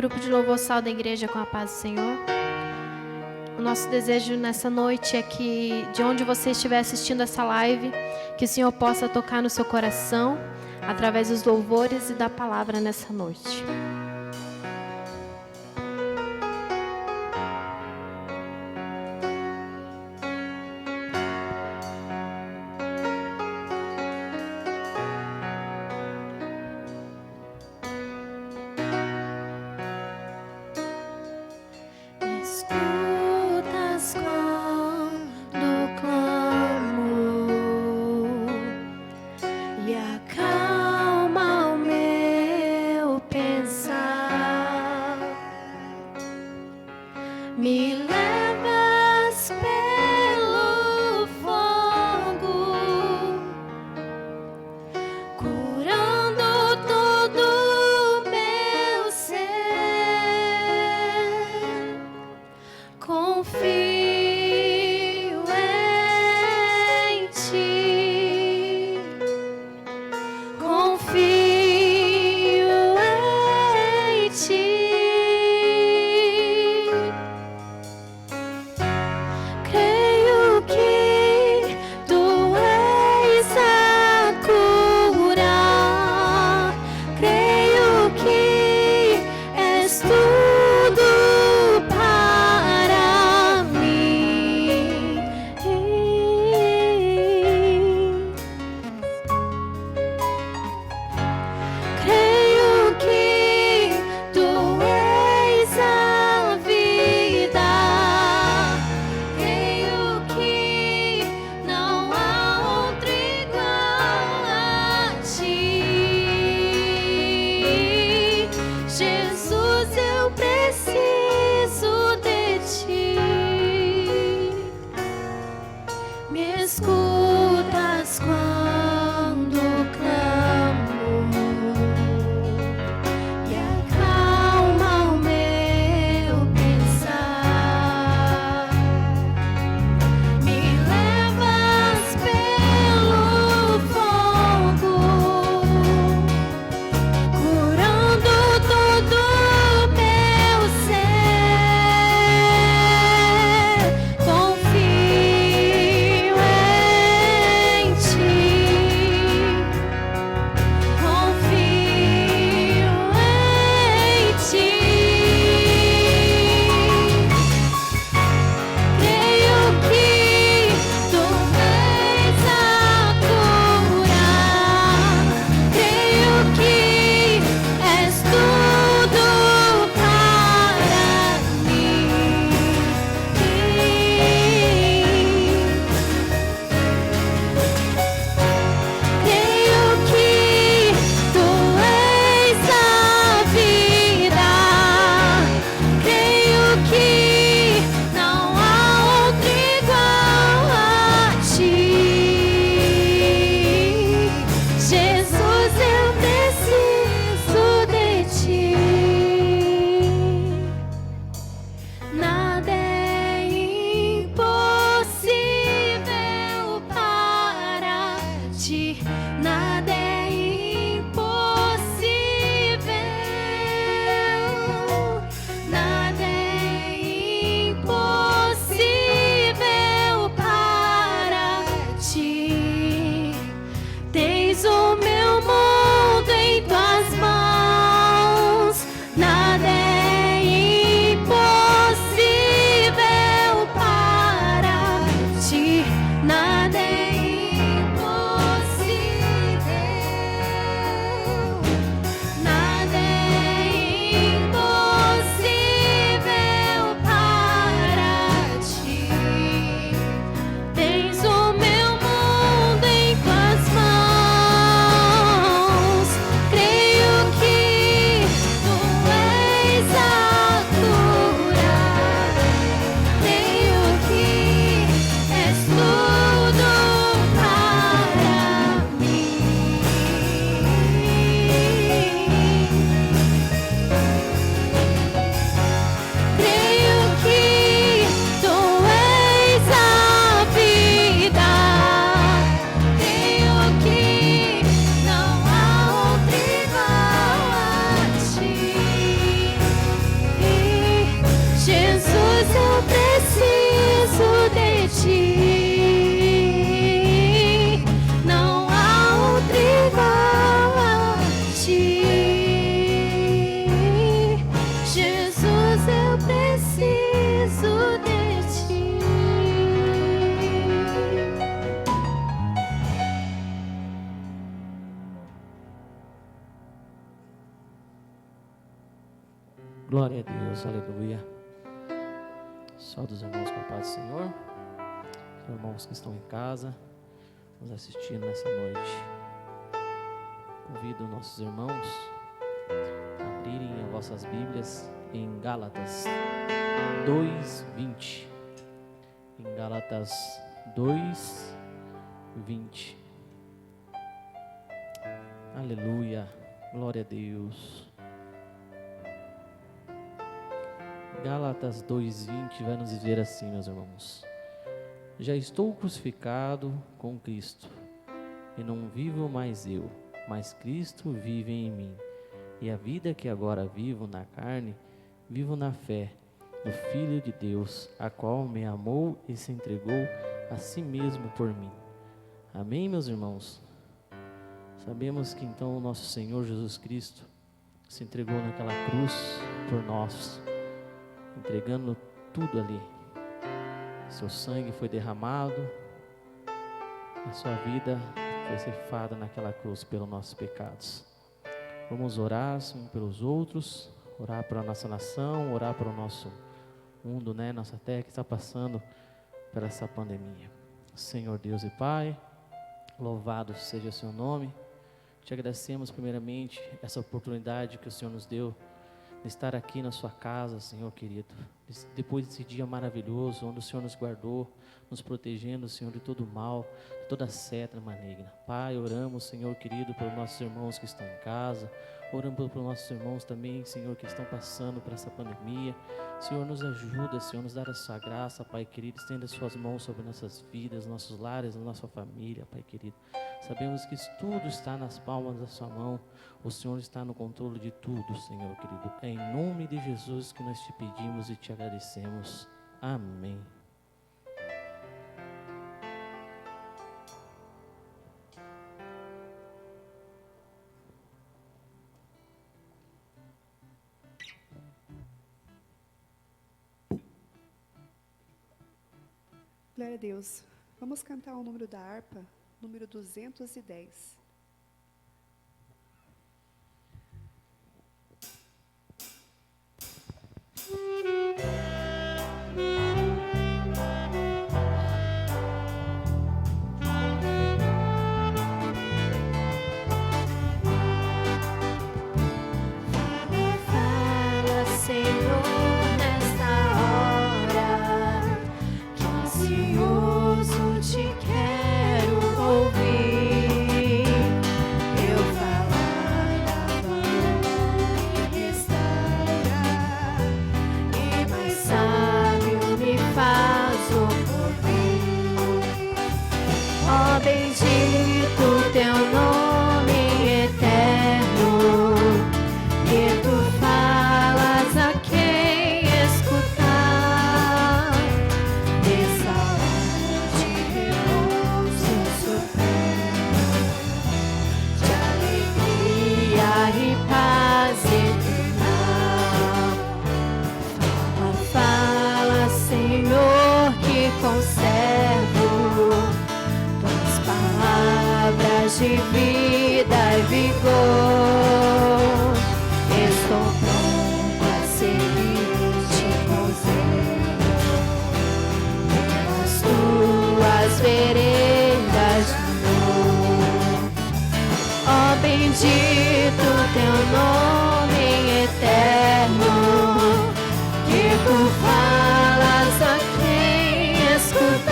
Grupo de louvor Sal da Igreja com a paz do Senhor. O nosso desejo nessa noite é que, de onde você estiver assistindo essa live, que o Senhor possa tocar no seu coração, através dos louvores e da palavra nessa noite. Pensar Glória a Deus, aleluia. Saúde os irmãos com a paz do Senhor. Os irmãos que estão em casa, nos assistindo nessa noite. Convido nossos irmãos a abrirem as vossas Bíblias em Gálatas 2:20. Em Gálatas 2:20. Aleluia, glória a Deus. Gálatas 2:20 vai nos dizer assim, meus irmãos: já estou crucificado com Cristo, e não vivo mais eu, mas Cristo vive em mim. E a vida que agora vivo na carne, vivo na fé do Filho de Deus, a qual me amou e se entregou a si mesmo por mim. Amém, meus irmãos? Sabemos que então o nosso Senhor Jesus Cristo se entregou naquela cruz por nós, entregando tudo ali. Seu sangue foi derramado, a sua vida foi ceifada naquela cruz pelos nossos pecados. Vamos orar uns pelos outros, orar pela nossa nação, orar para o nosso mundo, nossa terra que está passando por essa pandemia. Senhor Deus e Pai, louvado seja o seu nome. Te agradecemos primeiramente essa oportunidade que o Senhor nos deu de estar aqui na sua casa, Senhor querido, depois desse dia maravilhoso, onde o Senhor nos guardou, nos protegendo, Senhor, de todo mal, de toda seta maligna. Pai, oramos, Senhor querido, pelos nossos irmãos que estão em casa, oramos pelos nossos irmãos também, Senhor, que estão passando por essa pandemia. Senhor, nos ajuda, Senhor, nos dá a sua graça, Pai querido, estenda as suas mãos sobre nossas vidas, nossos lares, nossa família, Pai querido. Sabemos que tudo está nas palmas da sua mão, o Senhor está no controle de tudo, Senhor querido. É em nome de Jesus que nós te pedimos e te agradecemos. Amém. Glória a Deus. Vamos cantar o número da harpa, número 210. Fala, Senhor, nesta hora, que ansioso te quero ouvir. Eu falar da tua me restaura, e mais sábio me faz ouvir. Ó, bendito teu nome eterno, que tu falas a quem escutar. De saúde, repouso supremo, de alegria e paz eternal. Fala, fala, Senhor, que conservo tuas palavras de vida e vigor. Estou pronto a seguir-te com zelo, pelas tuas veredas de amor. Ó, bendito teu nome eterno, que tu falas a quem escutar.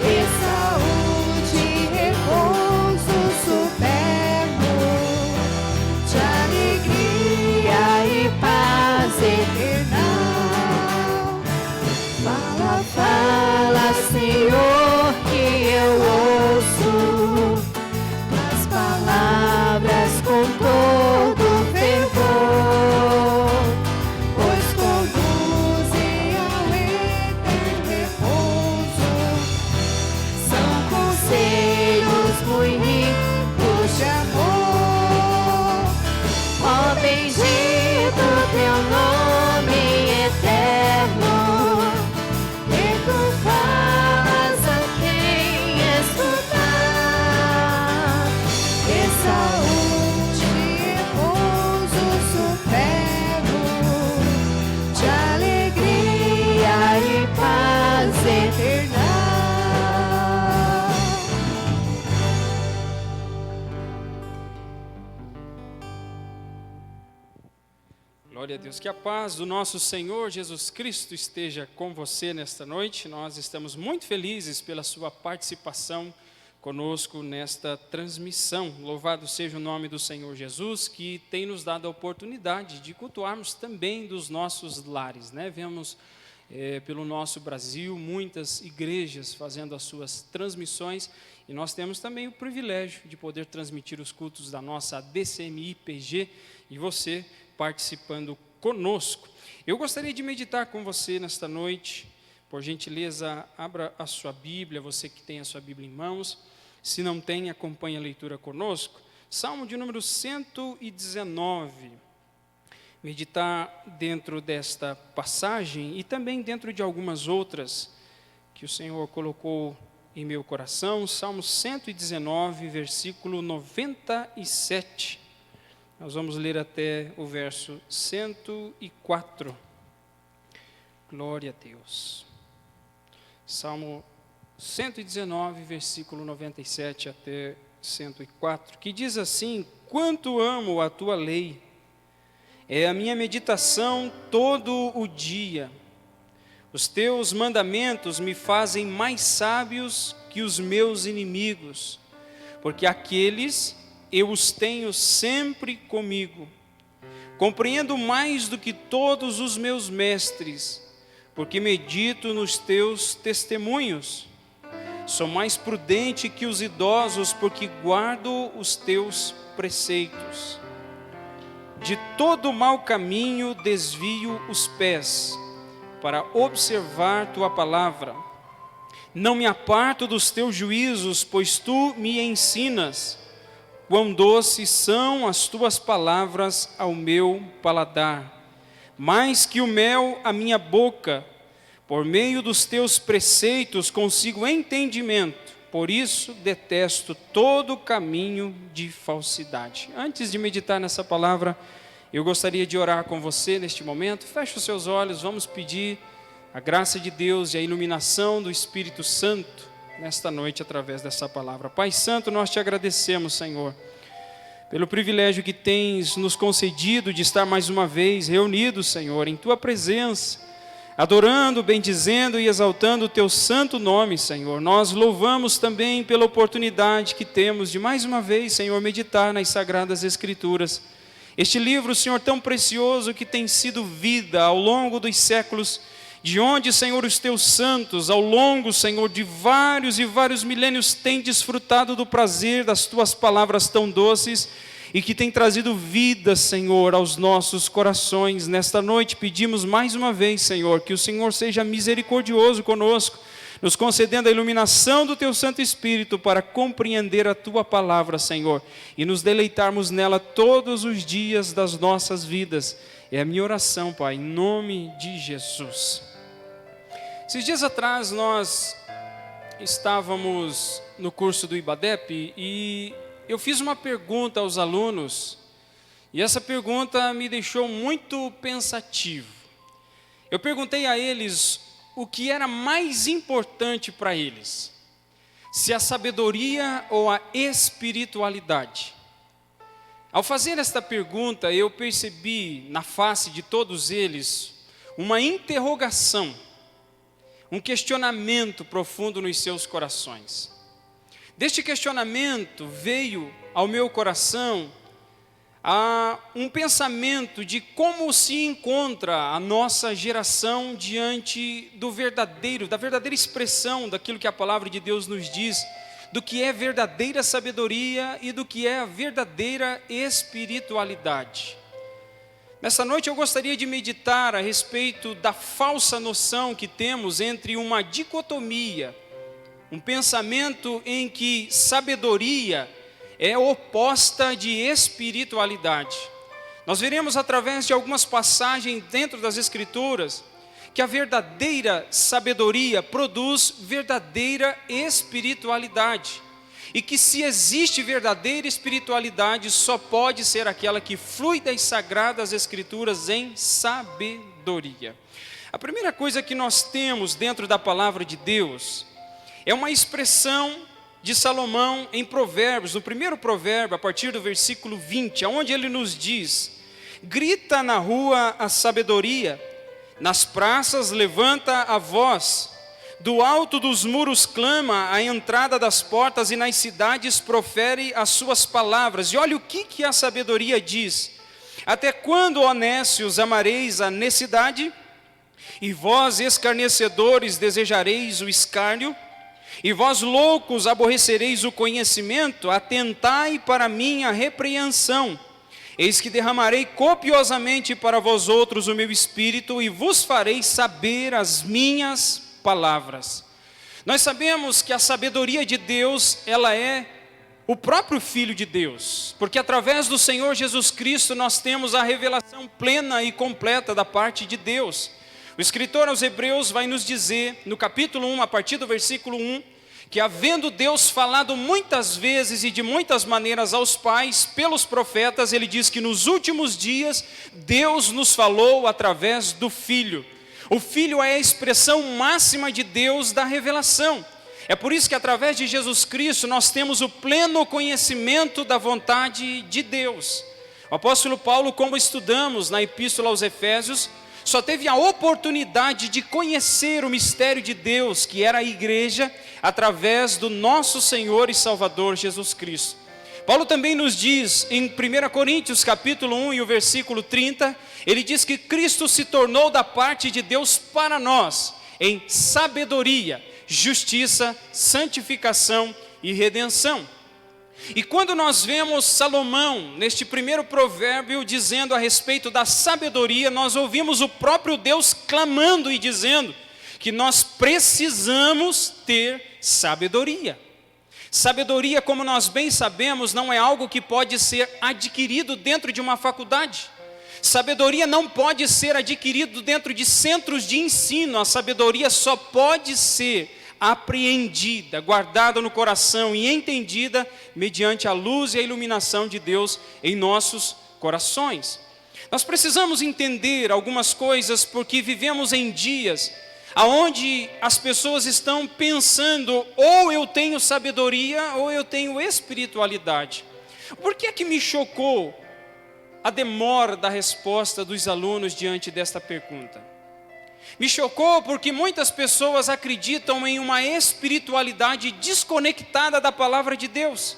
E saúde e repouso supremo, de alegria e paz eternal. Fala, fala, Senhor, que eu ouço tuas palavras com todo fervor, pois conduzem ao eterno repouso. São conselhos muito ricos de amor. Ó, bendito teu nome eterno, que tu falas a quem escutar. E saúde e repouso supremo, Glória a Deus. Que a paz do nosso Senhor Jesus Cristo esteja com você nesta noite. Nós estamos muito felizes pela sua participação conosco nesta transmissão. Louvado seja o nome do Senhor Jesus, que tem nos dado a oportunidade de cultuarmos também dos nossos lares, né? Vemos pelo nosso Brasil muitas igrejas fazendo as suas transmissões, e nós temos também o privilégio de poder transmitir os cultos da nossa DCMI-PG, e você participando conosco. Eu gostaria de meditar com você nesta noite. Por gentileza, abra a sua Bíblia, você que tem a sua Bíblia em mãos. Se não tem, acompanhe a leitura conosco. Salmo de número 119. Meditar dentro desta passagem e também dentro de algumas outras que o Senhor colocou em meu coração. Salmo 119, versículo 97. Nós vamos ler até o verso 104. Glória a Deus. Salmo 119, versículo 97 até 104, que diz assim: quanto amo a tua lei, é a minha meditação todo o dia. Os teus mandamentos me fazem mais sábios que os meus inimigos, porque aqueles eu os tenho sempre comigo. Compreendo mais do que todos os meus mestres, porque medito nos teus testemunhos. Sou mais prudente que os idosos, porque guardo os teus preceitos. De todo mau caminho desvio os pés, para observar tua palavra. Não me aparto dos teus juízos, pois tu me ensinas. Quão doces são as tuas palavras ao meu paladar, mais que o mel à minha boca. Por meio dos teus preceitos consigo entendimento, por isso detesto todo caminho de falsidade. Antes de meditar nessa palavra, eu gostaria de orar com você neste momento. Feche os seus olhos, vamos pedir a graça de Deus e a iluminação do Espírito Santo nesta noite através dessa palavra. Pai Santo, nós te agradecemos, Senhor, pelo privilégio que tens nos concedido de estar mais uma vez reunidos, Senhor, em tua presença, adorando, bendizendo e exaltando o teu santo nome, Senhor. Nós louvamos também pela oportunidade que temos de mais uma vez, Senhor, meditar nas Sagradas Escrituras. Este livro, Senhor, tão precioso que tem sido vida ao longo dos séculos, de onde, Senhor, os teus santos, ao longo, Senhor, de vários e vários milênios, têm desfrutado do prazer das tuas palavras tão doces e que tem trazido vida, Senhor, aos nossos corações. Nesta noite pedimos mais uma vez, Senhor, que o Senhor seja misericordioso conosco, nos concedendo a iluminação do teu Santo Espírito para compreender a tua palavra, Senhor, e nos deleitarmos nela todos os dias das nossas vidas. É a minha oração, Pai, em nome de Jesus. Esses dias atrás nós estávamos no curso do IBADEP e eu fiz uma pergunta aos alunos, e essa pergunta me deixou muito pensativo. Eu perguntei a eles o que era mais importante para eles, se a sabedoria ou a espiritualidade. Ao fazer esta pergunta, eu percebi na face de todos eles uma interrogação, um questionamento profundo nos seus corações. Deste questionamento veio ao meu coração um pensamento de como se encontra a nossa geração diante da verdadeira expressão daquilo que a palavra de Deus nos diz, do que é verdadeira sabedoria e do que é a verdadeira espiritualidade. Nessa noite eu gostaria de meditar a respeito da falsa noção que temos entre uma dicotomia, um pensamento em que sabedoria é oposta de espiritualidade. Nós veremos através de algumas passagens dentro das Escrituras que a verdadeira sabedoria produz verdadeira espiritualidade. E que se existe verdadeira espiritualidade, só pode ser aquela que flui das Sagradas Escrituras em sabedoria. A primeira coisa que nós temos dentro da palavra de Deus é uma expressão de Salomão em Provérbios, no primeiro provérbio, a partir do versículo 20, onde ele nos diz: Grita na rua a sabedoria, nas praças levanta a voz, do alto dos muros clama, à entrada das portas e nas cidades profere as suas palavras. E olha o que a sabedoria diz: até quando, ó nécios, amareis a necessidade? E vós, escarnecedores, desejareis o escárnio? E vós, loucos, aborrecereis o conhecimento? Atentai para minha repreensão. Eis que derramarei copiosamente para vós outros o meu espírito, e vos farei saber as minhas palavras. Nós sabemos que a sabedoria de Deus, ela é o próprio Filho de Deus, porque através do Senhor Jesus Cristo nós temos a revelação plena e completa da parte de Deus. O escritor aos Hebreus vai nos dizer, no capítulo 1, a partir do versículo 1, que havendo Deus falado muitas vezes e de muitas maneiras aos pais, pelos profetas, ele diz que nos últimos dias, Deus nos falou através do Filho. O Filho é a expressão máxima de Deus da revelação. É por isso que através de Jesus Cristo nós temos o pleno conhecimento da vontade de Deus. O apóstolo Paulo, como estudamos na Epístola aos Efésios, só teve a oportunidade de conhecer o mistério de Deus, que era a igreja, através do nosso Senhor e Salvador Jesus Cristo. Paulo também nos diz em 1 Coríntios capítulo 1 e o versículo 30, ele diz que Cristo se tornou da parte de Deus para nós, em sabedoria, justiça, santificação e redenção. E quando nós vemos Salomão, neste primeiro provérbio, dizendo a respeito da sabedoria, nós ouvimos o próprio Deus clamando e dizendo que nós precisamos ter sabedoria. Sabedoria, como nós bem sabemos, não é algo que pode ser adquirido dentro de uma faculdade. Sabedoria não pode ser adquirido dentro de centros de ensino. A sabedoria só pode ser apreendida, guardada no coração e entendida mediante a luz e a iluminação de Deus em nossos corações. Nós precisamos entender algumas coisas porque vivemos em dias aonde as pessoas estão pensando, ou eu tenho sabedoria ou eu tenho espiritualidade. Por que é que me chocou a demora da resposta dos alunos diante desta pergunta? Me chocou porque muitas pessoas acreditam em uma espiritualidade desconectada da palavra de Deus.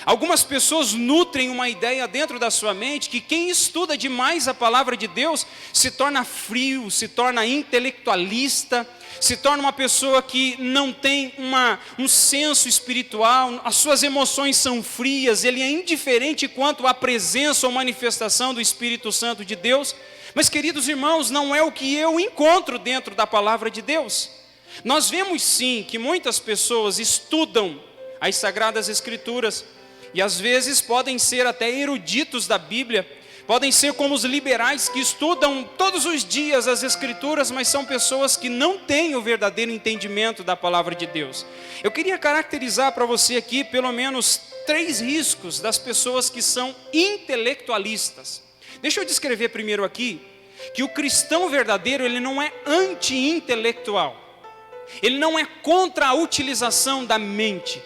Algumas pessoas nutrem uma ideia dentro da sua mente que quem estuda demais a palavra de Deus se torna frio, se torna intelectualista, se torna uma pessoa que não tem um senso espiritual, as suas emoções são frias, ele é indiferente quanto à presença ou manifestação do Espírito Santo de Deus. Mas, queridos irmãos, não é o que eu encontro dentro da palavra de Deus. Nós vemos sim que muitas pessoas estudam as Sagradas Escrituras, e às vezes podem ser até eruditos da Bíblia, podem ser como os liberais que estudam todos os dias as Escrituras, mas são pessoas que não têm o verdadeiro entendimento da palavra de Deus. Eu queria caracterizar para você aqui pelo menos 3 riscos das pessoas que são intelectualistas. Deixa eu descrever primeiro aqui que o cristão verdadeiro, ele não é anti-intelectual, ele não é contra a utilização da mente.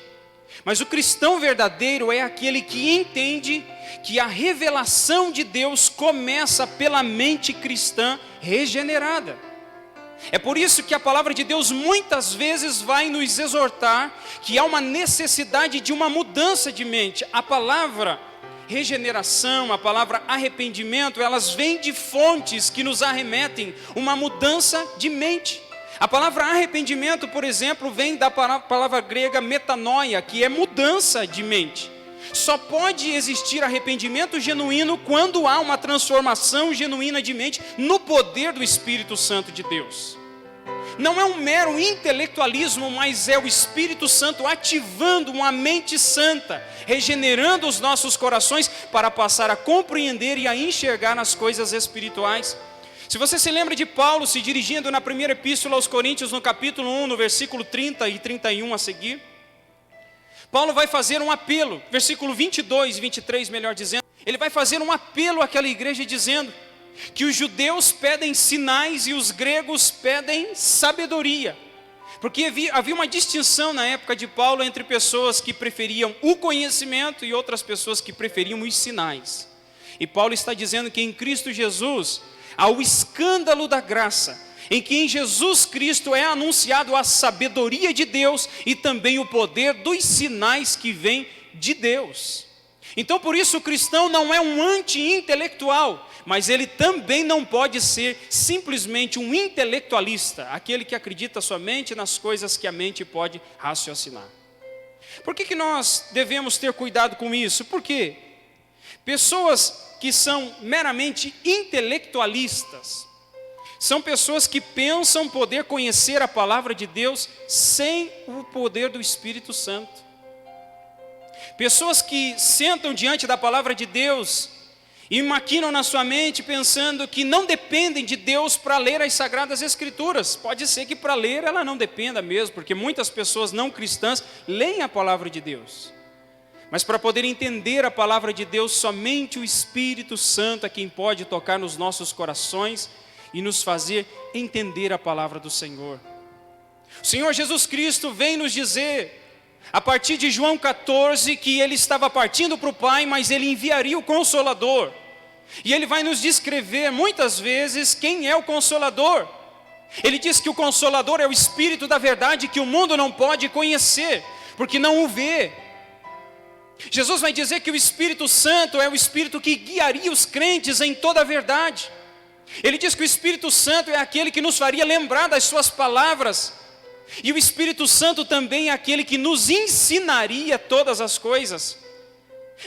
Mas o cristão verdadeiro é aquele que entende que a revelação de Deus começa pela mente cristã regenerada. É por isso que a palavra de Deus muitas vezes vai nos exortar que há uma necessidade de uma mudança de mente. A palavra regeneração, a palavra arrependimento, elas vêm de fontes que nos arremetem uma mudança de mente. A palavra arrependimento, por exemplo, vem da palavra grega metanoia, que é mudança de mente. Só pode existir arrependimento genuíno quando há uma transformação genuína de mente no poder do Espírito Santo de Deus. Não é um mero intelectualismo, mas é o Espírito Santo ativando uma mente santa, regenerando os nossos corações para passar a compreender e a enxergar as coisas espirituais. Se você se lembra de Paulo se dirigindo na primeira epístola aos Coríntios, no capítulo 1, no versículo 30 e 31 a seguir, Paulo vai fazer um apelo, versículo 22 e 23, melhor dizendo, ele vai fazer um apelo àquela igreja dizendo que os judeus pedem sinais e os gregos pedem sabedoria. Porque havia uma distinção na época de Paulo entre pessoas que preferiam o conhecimento e outras pessoas que preferiam os sinais. E Paulo está dizendo que em Cristo Jesus há o escândalo da graça, em que em Jesus Cristo é anunciado a sabedoria de Deus e também o poder dos sinais que vêm de Deus. Então por isso o cristão não é um anti-intelectual, mas ele também não pode ser simplesmente um intelectualista, aquele que acredita somente nas coisas que a mente pode raciocinar. Por que nós devemos ter cuidado com isso? Porque pessoas que são meramente intelectualistas são pessoas que pensam poder conhecer a palavra de Deus sem o poder do Espírito Santo. Pessoas que sentam diante da palavra de Deus e maquinam na sua mente pensando que não dependem de Deus para ler as Sagradas Escrituras. Pode ser que para ler ela não dependa mesmo, porque muitas pessoas não cristãs leem a palavra de Deus. Mas para poder entender a palavra de Deus, somente o Espírito Santo é quem pode tocar nos nossos corações e nos fazer entender a palavra do Senhor. O Senhor Jesus Cristo vem nos dizer, a partir de João 14, que Ele estava partindo para o Pai, mas Ele enviaria o Consolador. E Ele vai nos descrever muitas vezes quem é o Consolador. Ele diz que o Consolador é o Espírito da verdade que o mundo não pode conhecer, porque não o vê. Jesus vai dizer que o Espírito Santo é o Espírito que guiaria os crentes em toda a verdade. Ele diz que o Espírito Santo é aquele que nos faria lembrar das suas palavras. E o Espírito Santo também é aquele que nos ensinaria todas as coisas.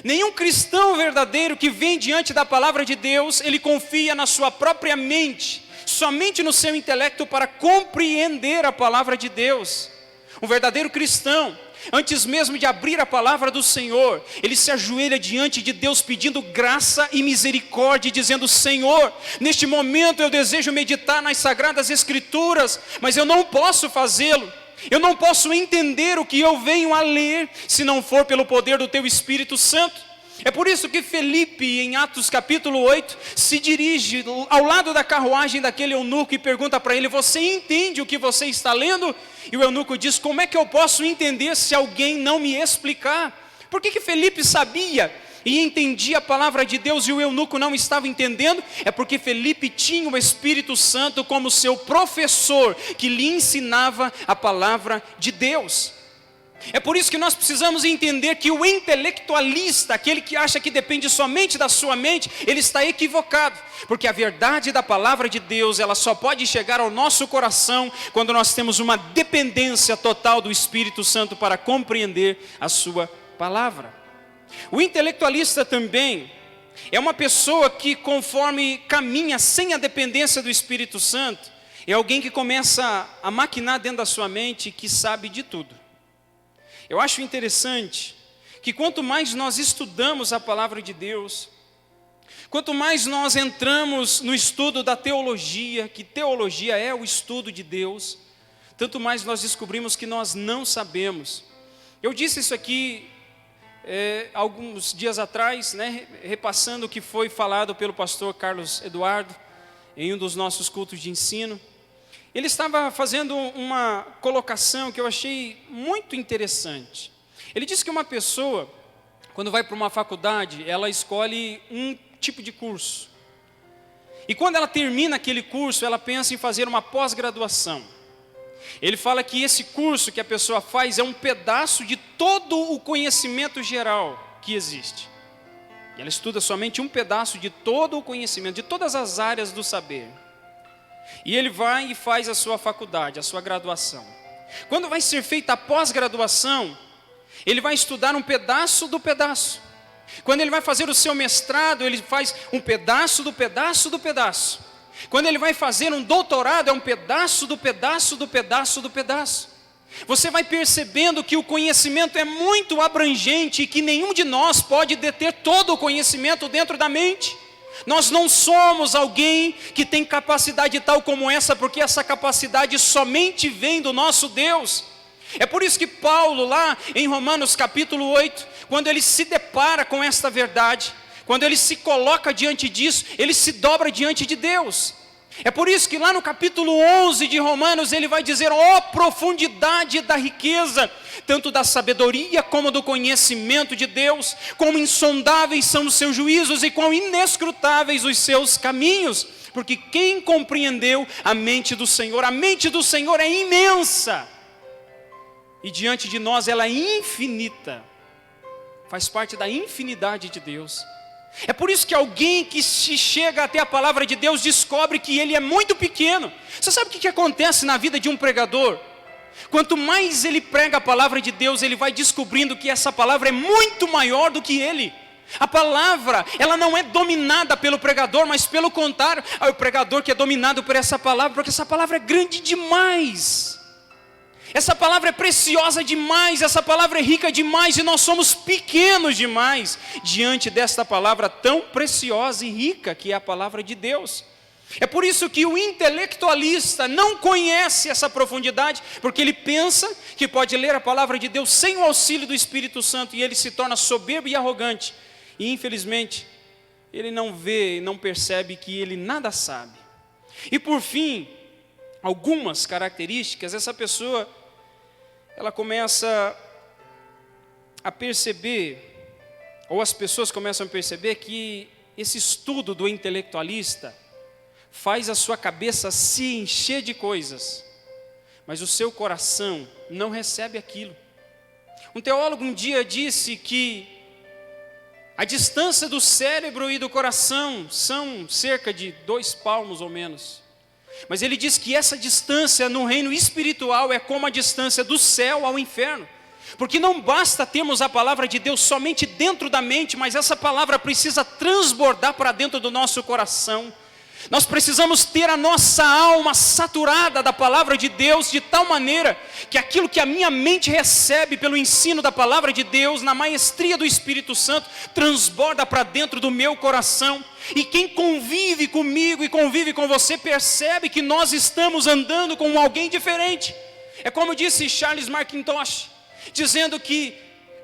Nenhum cristão verdadeiro que vem diante da palavra de Deus, ele confia na sua própria mente, somente no seu intelecto para compreender a palavra de Deus. Um verdadeiro cristão, antes mesmo de abrir a palavra do Senhor, ele se ajoelha diante de Deus pedindo graça e misericórdia, dizendo: Senhor, neste momento eu desejo meditar nas Sagradas Escrituras, mas eu não posso fazê-lo. Eu não posso entender o que eu venho a ler, se não for pelo poder do Teu Espírito Santo. É por isso que Felipe, em Atos capítulo 8, se dirige ao lado da carruagem daquele eunuco e pergunta para ele: você entende o que você está lendo? E o eunuco diz: como é que eu posso entender se alguém não me explicar? Por que Felipe sabia e entendia a palavra de Deus e o eunuco não estava entendendo? É porque Felipe tinha o Espírito Santo como seu professor, que lhe ensinava a palavra de Deus. É por isso que nós precisamos entender que o intelectualista, aquele que acha que depende somente da sua mente, ele está equivocado, porque a verdade da palavra de Deus, ela só pode chegar ao nosso coração quando nós temos uma dependência total do Espírito Santo para compreender a sua palavra. O intelectualista também é uma pessoa que, conforme caminha sem a dependência do Espírito Santo, é alguém que começa a maquinar dentro da sua mente que sabe de tudo. Eu acho interessante que quanto mais nós estudamos a palavra de Deus, quanto mais nós entramos no estudo da teologia, que teologia é o estudo de Deus, tanto mais nós descobrimos que nós não sabemos. Eu disse isso aqui alguns dias atrás, repassando o que foi falado pelo pastor Carlos Eduardo, em um dos nossos cultos de ensino. Ele estava fazendo uma colocação que eu achei muito interessante. Ele disse que uma pessoa, quando vai para uma faculdade, ela escolhe um tipo de curso. E quando ela termina aquele curso, ela pensa em fazer uma pós-graduação. Ele fala que esse curso que a pessoa faz é um pedaço de todo o conhecimento geral que existe. E ela estuda somente um pedaço de todo o conhecimento, de todas as áreas do saber. E ele vai e faz a sua faculdade, a sua graduação. Quando vai ser feita a pós-graduação, ele vai estudar um pedaço do pedaço. Quando ele vai fazer o seu mestrado, ele faz um pedaço do pedaço do pedaço. Quando ele vai fazer um doutorado, é um pedaço do pedaço do pedaço do pedaço. Você vai percebendo que o conhecimento é muito abrangente e que nenhum de nós pode deter todo o conhecimento dentro da mente. Nós não somos alguém que tem capacidade tal como essa, porque essa capacidade somente vem do nosso Deus. É por isso que Paulo, lá em Romanos capítulo 8, quando ele se depara com esta verdade, quando ele se coloca diante disso, ele se dobra diante de Deus. É por isso que lá no capítulo 11 de Romanos, ele vai dizer: ó profundidade da riqueza, tanto da sabedoria como do conhecimento de Deus, quão insondáveis são os seus juízos e quão inescrutáveis os seus caminhos. Porque quem compreendeu a mente do Senhor? A mente do Senhor é imensa, e diante de nós ela é infinita, faz parte da infinidade de Deus. É por isso que alguém que se chega até a palavra de Deus descobre que ele é muito pequeno. Você sabe o que acontece na vida de um pregador? Quanto mais ele prega a palavra de Deus, ele vai descobrindo que essa palavra é muito maior do que ele. A palavra, ela não é dominada pelo pregador, mas pelo contrário, é o pregador que é dominado por essa palavra, porque essa palavra é grande demais. Essa palavra é preciosa demais, essa palavra é rica demais, e nós somos pequenos demais diante desta palavra tão preciosa e rica que é a palavra de Deus. É por isso que o intelectualista não conhece essa profundidade, porque ele pensa que pode ler a palavra de Deus sem o auxílio do Espírito Santo, e ele se torna soberbo e arrogante, e infelizmente ele não vê e não percebe que ele nada sabe. E por fim, algumas características, essa pessoa ela começa a perceber, ou as pessoas começam a perceber que esse estudo do intelectualista faz a sua cabeça se encher de coisas, mas o seu coração não recebe aquilo. Um teólogo um dia disse que a distância do cérebro e do coração são cerca de 2 palmos ou menos. Mas ele diz que essa distância no reino espiritual é como a distância do céu ao inferno. Porque não basta termos a palavra de Deus somente dentro da mente, mas essa palavra precisa transbordar para dentro do nosso coração. Nós precisamos ter a nossa alma saturada da palavra de Deus, de tal maneira que aquilo que a minha mente recebe pelo ensino da palavra de Deus, na maestria do Espírito Santo, transborda para dentro do meu coração. E quem convive comigo e convive com você percebe que nós estamos andando com alguém diferente. É como disse Charles Mackintosh, dizendo que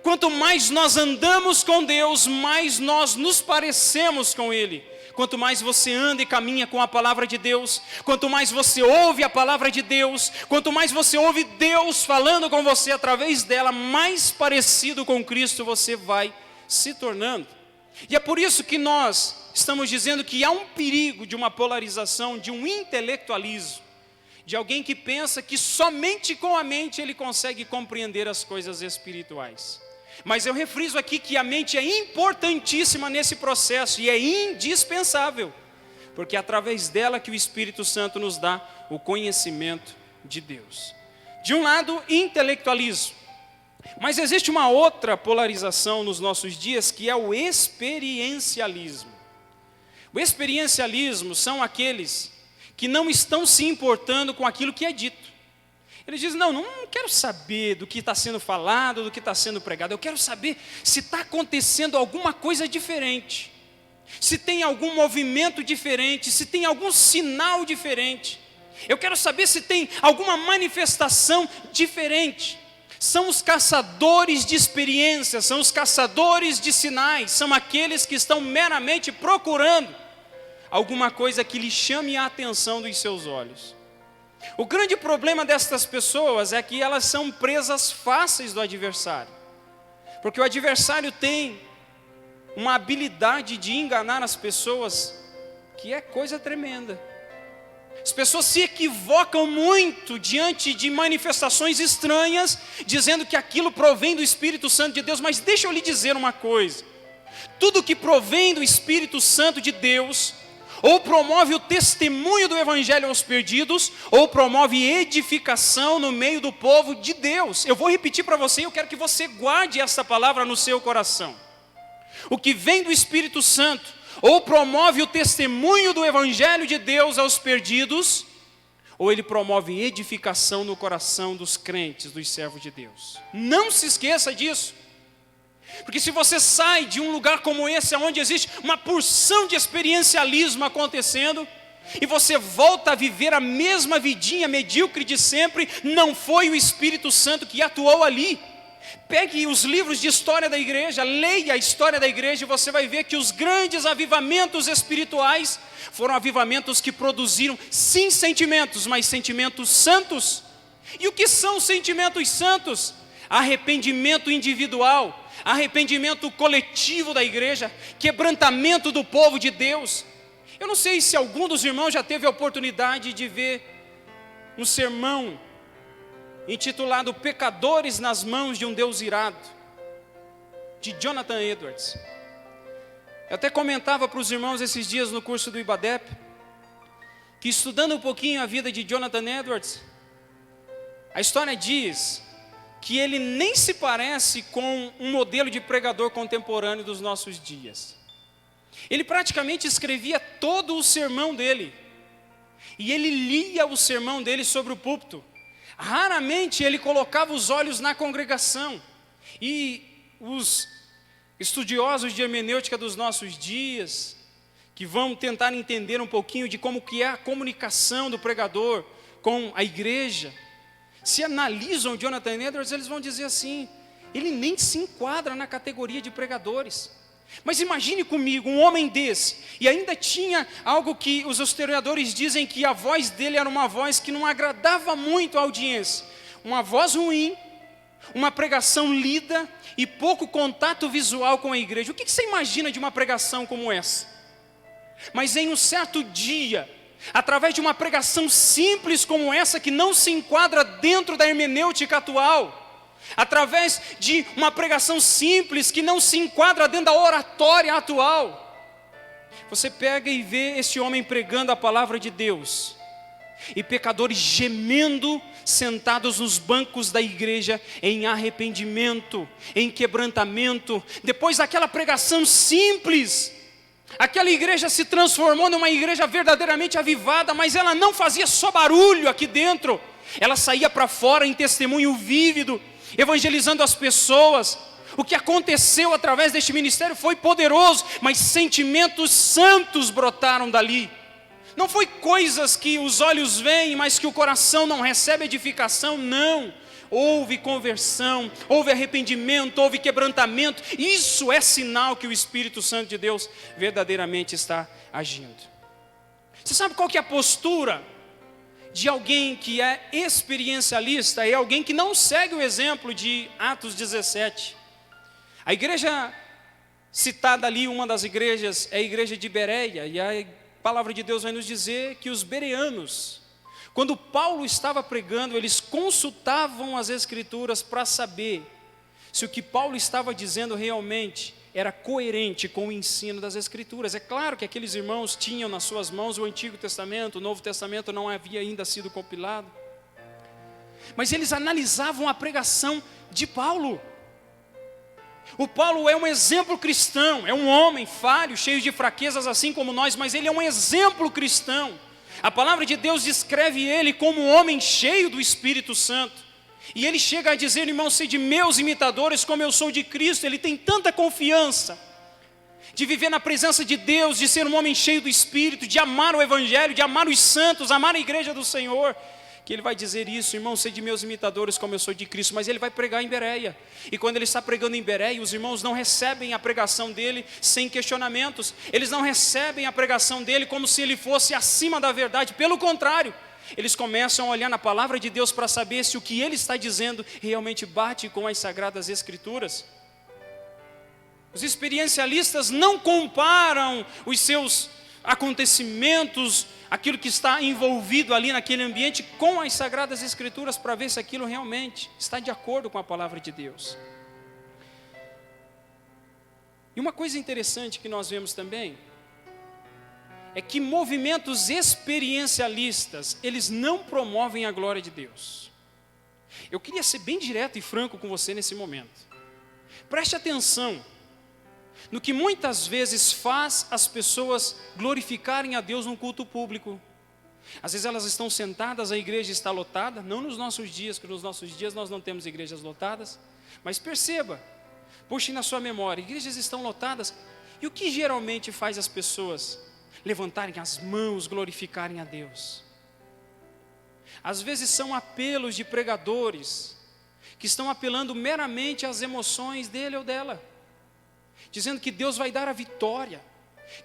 quanto mais nós andamos com Deus, mais nós nos parecemos com Ele. Quanto mais você anda e caminha com a palavra de Deus, quanto mais você ouve a palavra de Deus, quanto mais você ouve Deus falando com você através dela, mais parecido com Cristo você vai se tornando. E é por isso que nós estamos dizendo que há um perigo de uma polarização, de um intelectualismo, de alguém que pensa que somente com a mente ele consegue compreender as coisas espirituais. Mas eu refriso aqui que a mente é importantíssima nesse processo e é indispensável, porque é através dela que o Espírito Santo nos dá o conhecimento de Deus. De um lado, intelectualismo, mas existe uma outra polarização nos nossos dias, que é o experiencialismo. O experiencialismo são aqueles que não estão se importando com aquilo que é dito. Ele diz: não quero saber do que está sendo falado, do que está sendo pregado. Eu quero saber se está acontecendo alguma coisa diferente, se tem algum movimento diferente, se tem algum sinal diferente. Eu quero saber se tem alguma manifestação diferente. São os caçadores de experiências, são os caçadores de sinais, são aqueles que estão meramente procurando alguma coisa que lhe chame a atenção dos seus olhos. O grande problema destas pessoas é que elas são presas fáceis do adversário, porque o adversário tem uma habilidade de enganar as pessoas que é coisa tremenda. As pessoas se equivocam muito diante de manifestações estranhas, dizendo que aquilo provém do Espírito Santo de Deus. Mas deixa eu lhe dizer uma coisa: tudo que provém do Espírito Santo de Deus, ou promove o testemunho do Evangelho aos perdidos, ou promove edificação no meio do povo de Deus. Eu vou repetir para você, eu quero que você guarde essa palavra no seu coração. O que vem do Espírito Santo, ou promove o testemunho do Evangelho de Deus aos perdidos, ou ele promove edificação no coração dos crentes, dos servos de Deus. Não se esqueça disso. Porque se você sai de um lugar como esse, onde existe uma porção de experiencialismo acontecendo, e você volta a viver a mesma vidinha medíocre de sempre, não foi o Espírito Santo que atuou ali. Pegue os livros de história da igreja, leia a história da igreja e você vai ver que os grandes avivamentos espirituais foram avivamentos que produziram, sim, sentimentos, mas sentimentos santos. E o que são sentimentos santos? Arrependimento individual, arrependimento coletivo da igreja, quebrantamento do povo de Deus. Eu não sei se algum dos irmãos já teve a oportunidade de ver um sermão intitulado Pecadores nas Mãos de um Deus Irado, de Jonathan Edwards. Eu até comentava para os irmãos esses dias no curso do IBADEP, que estudando um pouquinho a vida de Jonathan Edwards, a história diz que ele nem se parece com um modelo de pregador contemporâneo dos nossos dias. Ele praticamente escrevia todo o sermão dele, e ele lia o sermão dele sobre o púlpito. Raramente ele colocava os olhos na congregação. E os estudiosos de hermenêutica dos nossos dias, que vão tentar entender um pouquinho de como que é a comunicação do pregador com a igreja, se analisam Jonathan Edwards, eles vão dizer assim: ele nem se enquadra na categoria de pregadores. Mas imagine comigo, um homem desse, e ainda tinha algo que os historiadores dizem que a voz dele era uma voz que não agradava muito à audiência, uma voz ruim, uma pregação lida e pouco contato visual com a igreja. O que você imagina de uma pregação como essa? Mas em um certo dia, através de uma pregação simples como essa, que não se enquadra dentro da hermenêutica atual, através de uma pregação simples que não se enquadra dentro da oratória atual, você pega e vê esse homem pregando a palavra de Deus, e pecadores gemendo, sentados nos bancos da igreja, em arrependimento, em quebrantamento. Depois daquela pregação simples, aquela igreja se transformou numa igreja verdadeiramente avivada, mas ela não fazia só barulho aqui dentro, ela saía para fora em testemunho vívido, evangelizando as pessoas. O que aconteceu através deste ministério foi poderoso, mas sentimentos santos brotaram dali. Não foi coisas que os olhos veem, mas que o coração não recebe edificação, não. Houve conversão, houve arrependimento, houve quebrantamento. Isso é sinal que o Espírito Santo de Deus verdadeiramente está agindo. Você sabe qual que é a postura de alguém que é experiencialista? É alguém que não segue o exemplo de Atos 17. A igreja citada ali, uma das igrejas, é a igreja de Bereia, e a palavra de Deus vai nos dizer que os bereanos, quando Paulo estava pregando, eles consultavam as escrituras para saber se o que Paulo estava dizendo realmente era coerente com o ensino das escrituras. É claro que aqueles irmãos tinham nas suas mãos o Antigo Testamento, o Novo Testamento não havia ainda sido compilado, mas eles analisavam a pregação de Paulo. O Paulo é um exemplo cristão, é um homem falho, cheio de fraquezas assim como nós, mas ele é um exemplo cristão. A palavra de Deus descreve ele como um homem cheio do Espírito Santo. E ele chega a dizer: irmãos, sede meus imitadores como eu sou de Cristo. Ele tem tanta confiança de viver na presença de Deus, de ser um homem cheio do Espírito, de amar o Evangelho, de amar os santos, amar a igreja do Senhor, que ele vai dizer isso: irmãos, sede meus imitadores como eu sou de Cristo. Mas ele vai pregar em Bereia, e quando ele está pregando em Bereia, os irmãos não recebem a pregação dele sem questionamentos. Eles não recebem a pregação dele como se ele fosse acima da verdade. Pelo contrário, eles começam a olhar na palavra de Deus para saber se o que ele está dizendo realmente bate com as sagradas escrituras. Os experiencialistas não comparam os seus acontecimentos, aquilo que está envolvido ali naquele ambiente, com as sagradas escrituras, para ver se aquilo realmente está de acordo com a palavra de Deus. E uma coisa interessante que nós vemos também é que movimentos experiencialistas, eles não promovem a glória de Deus. Eu queria ser bem direto e franco com você nesse momento. Preste atenção no que muitas vezes faz as pessoas glorificarem a Deus num culto público. Às vezes elas estão sentadas, a igreja está lotada, não nos nossos dias, porque nos nossos dias nós não temos igrejas lotadas, mas perceba, puxe na sua memória, igrejas estão lotadas, e o que geralmente faz as pessoas levantarem as mãos, glorificarem a Deus? Às vezes são apelos de pregadores que estão apelando meramente às emoções dele ou dela, dizendo que Deus vai dar a vitória,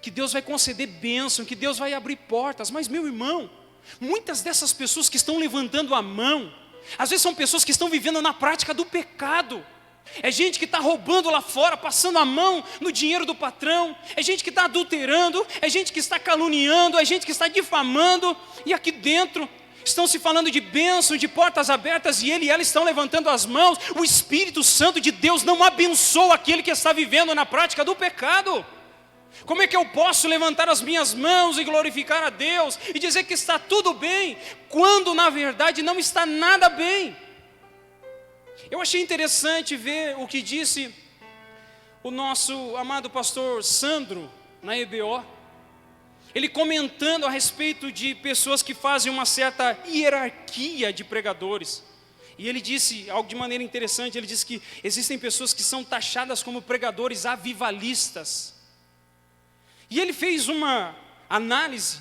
que Deus vai conceder bênção, que Deus vai abrir portas. Mas, meu irmão, muitas dessas pessoas que estão levantando a mão, às vezes são pessoas que estão vivendo na prática do pecado. É gente que está roubando lá fora, passando a mão no dinheiro do patrão, é gente que está adulterando, é gente que está caluniando, é gente que está difamando, e aqui dentro estão se falando de bênção, de portas abertas, e ele e ela estão levantando as mãos. O Espírito Santo de Deus não abençoa aquele que está vivendo na prática do pecado. Como é que eu posso levantar as minhas mãos e glorificar a Deus e dizer que está tudo bem, quando na verdade não está nada bem? Eu achei interessante ver o que disse o nosso amado pastor Sandro na EBO, ele comentando a respeito de pessoas que fazem uma certa hierarquia de pregadores. E ele disse algo de maneira interessante, ele disse que existem pessoas que são taxadas como pregadores avivalistas. E ele fez uma análise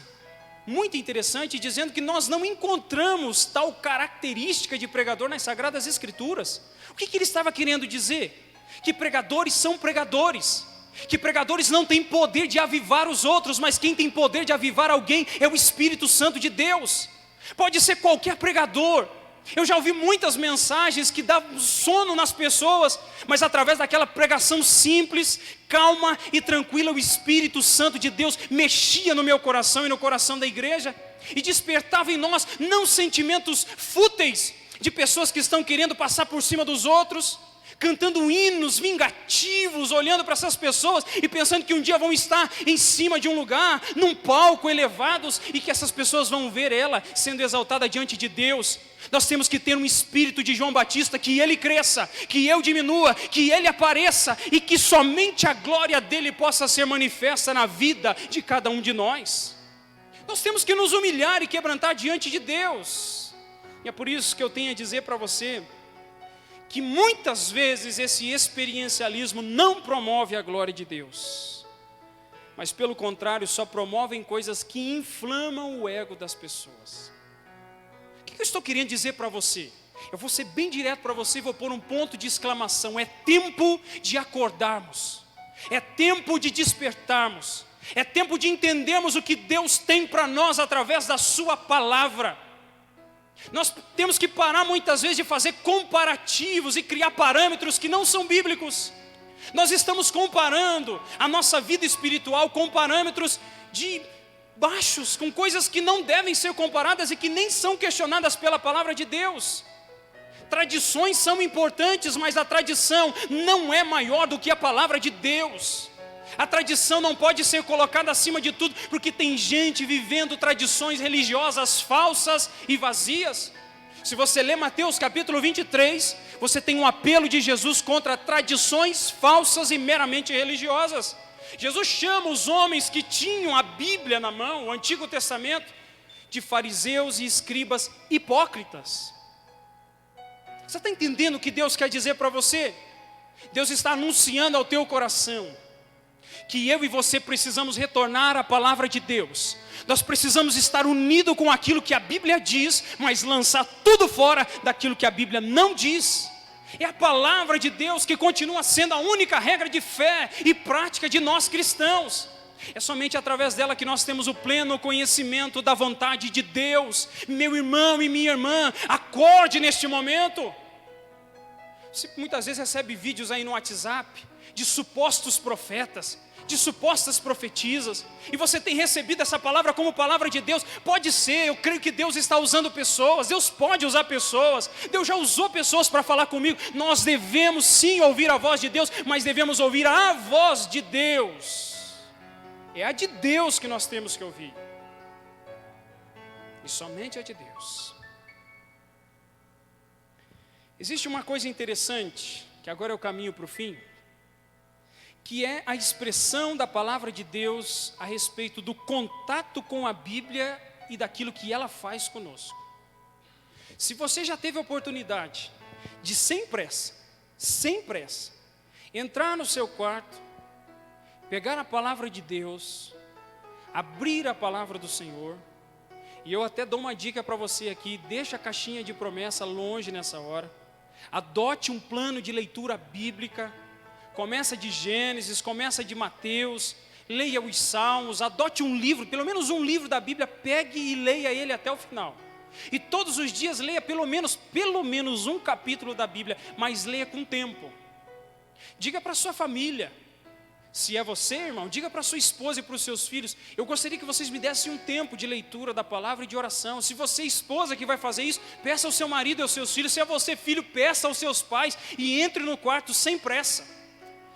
muito interessante, dizendo que nós não encontramos tal característica de pregador nas Sagradas Escrituras. O que ele estava querendo dizer? Que pregadores são pregadores, que pregadores não têm poder de avivar os outros, mas quem tem poder de avivar alguém é o Espírito Santo de Deus. Pode ser qualquer pregador. Eu já ouvi muitas mensagens que davam sono nas pessoas, mas através daquela pregação simples, calma e tranquila, o Espírito Santo de Deus mexia no meu coração e no coração da igreja, e despertava em nós não sentimentos fúteis de pessoas que estão querendo passar por cima dos outros, cantando hinos vingativos, olhando para essas pessoas e pensando que um dia vão estar em cima de um lugar, num palco elevados, e que essas pessoas vão ver ela sendo exaltada diante de Deus. Nós temos que ter um espírito de João Batista, que ele cresça, que eu diminua, que ele apareça, e que somente a glória dele possa ser manifesta na vida de cada um de nós. Nós temos que nos humilhar e quebrantar diante de Deus. E é por isso que eu tenho a dizer para você, que muitas vezes esse experiencialismo não promove a glória de Deus, mas pelo contrário, só promovem coisas que inflamam o ego das pessoas. O que eu estou querendo dizer para você? Eu vou ser bem direto para você e vou pôr um ponto de exclamação. É tempo de acordarmos, é tempo de despertarmos, é tempo de entendermos o que Deus tem para nós através da sua palavra. Nós temos que parar muitas vezes de fazer comparativos e criar parâmetros que não são bíblicos. Nós estamos comparando a nossa vida espiritual com parâmetros de baixos, com coisas que não devem ser comparadas e que nem são questionadas pela palavra de Deus. Tradições são importantes, mas a tradição não é maior do que a palavra de Deus. A tradição não pode ser colocada acima de tudo, porque tem gente vivendo tradições religiosas falsas e vazias. Se você ler Mateus capítulo 23, você tem um apelo de Jesus contra tradições falsas e meramente religiosas. Jesus chama os homens que tinham a Bíblia na mão, o Antigo Testamento, de fariseus e escribas hipócritas. Você está entendendo o que Deus quer dizer para você? Deus está anunciando ao teu coração que eu e você precisamos retornar à palavra de Deus. Nós precisamos estar unidos com aquilo que a Bíblia diz, mas lançar tudo fora daquilo que a Bíblia não diz. É a palavra de Deus que continua sendo a única regra de fé e prática de nós cristãos. É somente através dela que nós temos o pleno conhecimento da vontade de Deus. Meu irmão e minha irmã, acorde neste momento. Você muitas vezes recebe vídeos aí no WhatsApp de supostos profetas, de supostas profetisas, e você tem recebido essa palavra como palavra de Deus. Pode ser, eu creio que Deus está usando pessoas, Deus pode usar pessoas, Deus já usou pessoas para falar comigo. Nós devemos sim ouvir a voz de Deus, mas devemos ouvir a voz de Deus. É a de Deus que nós temos que ouvir, e somente a de Deus. Existe uma coisa interessante, que agora é o caminho para o fim, que é a expressão da palavra de Deus a respeito do contato com a Bíblia e daquilo que ela faz conosco. Se você já teve a oportunidade de sem pressa, entrar no seu quarto, pegar a palavra de Deus, abrir a palavra do Senhor, e eu até dou uma dica para você aqui: deixa a caixinha de promessa longe nessa hora. Adote um plano de leitura bíblica. Começa de Gênesis, começa de Mateus, leia os Salmos, adote um livro, pelo menos um livro da Bíblia, pegue e leia ele até o final. E todos os dias leia pelo menos um capítulo da Bíblia, mas leia com tempo. Diga para sua família, se é você, irmão, diga para sua esposa e para os seus filhos: eu gostaria que vocês me dessem um tempo de leitura da palavra e de oração. Se você é esposa que vai fazer isso, peça ao seu marido e aos seus filhos. Se é você filho, peça aos seus pais e entre no quarto sem pressa,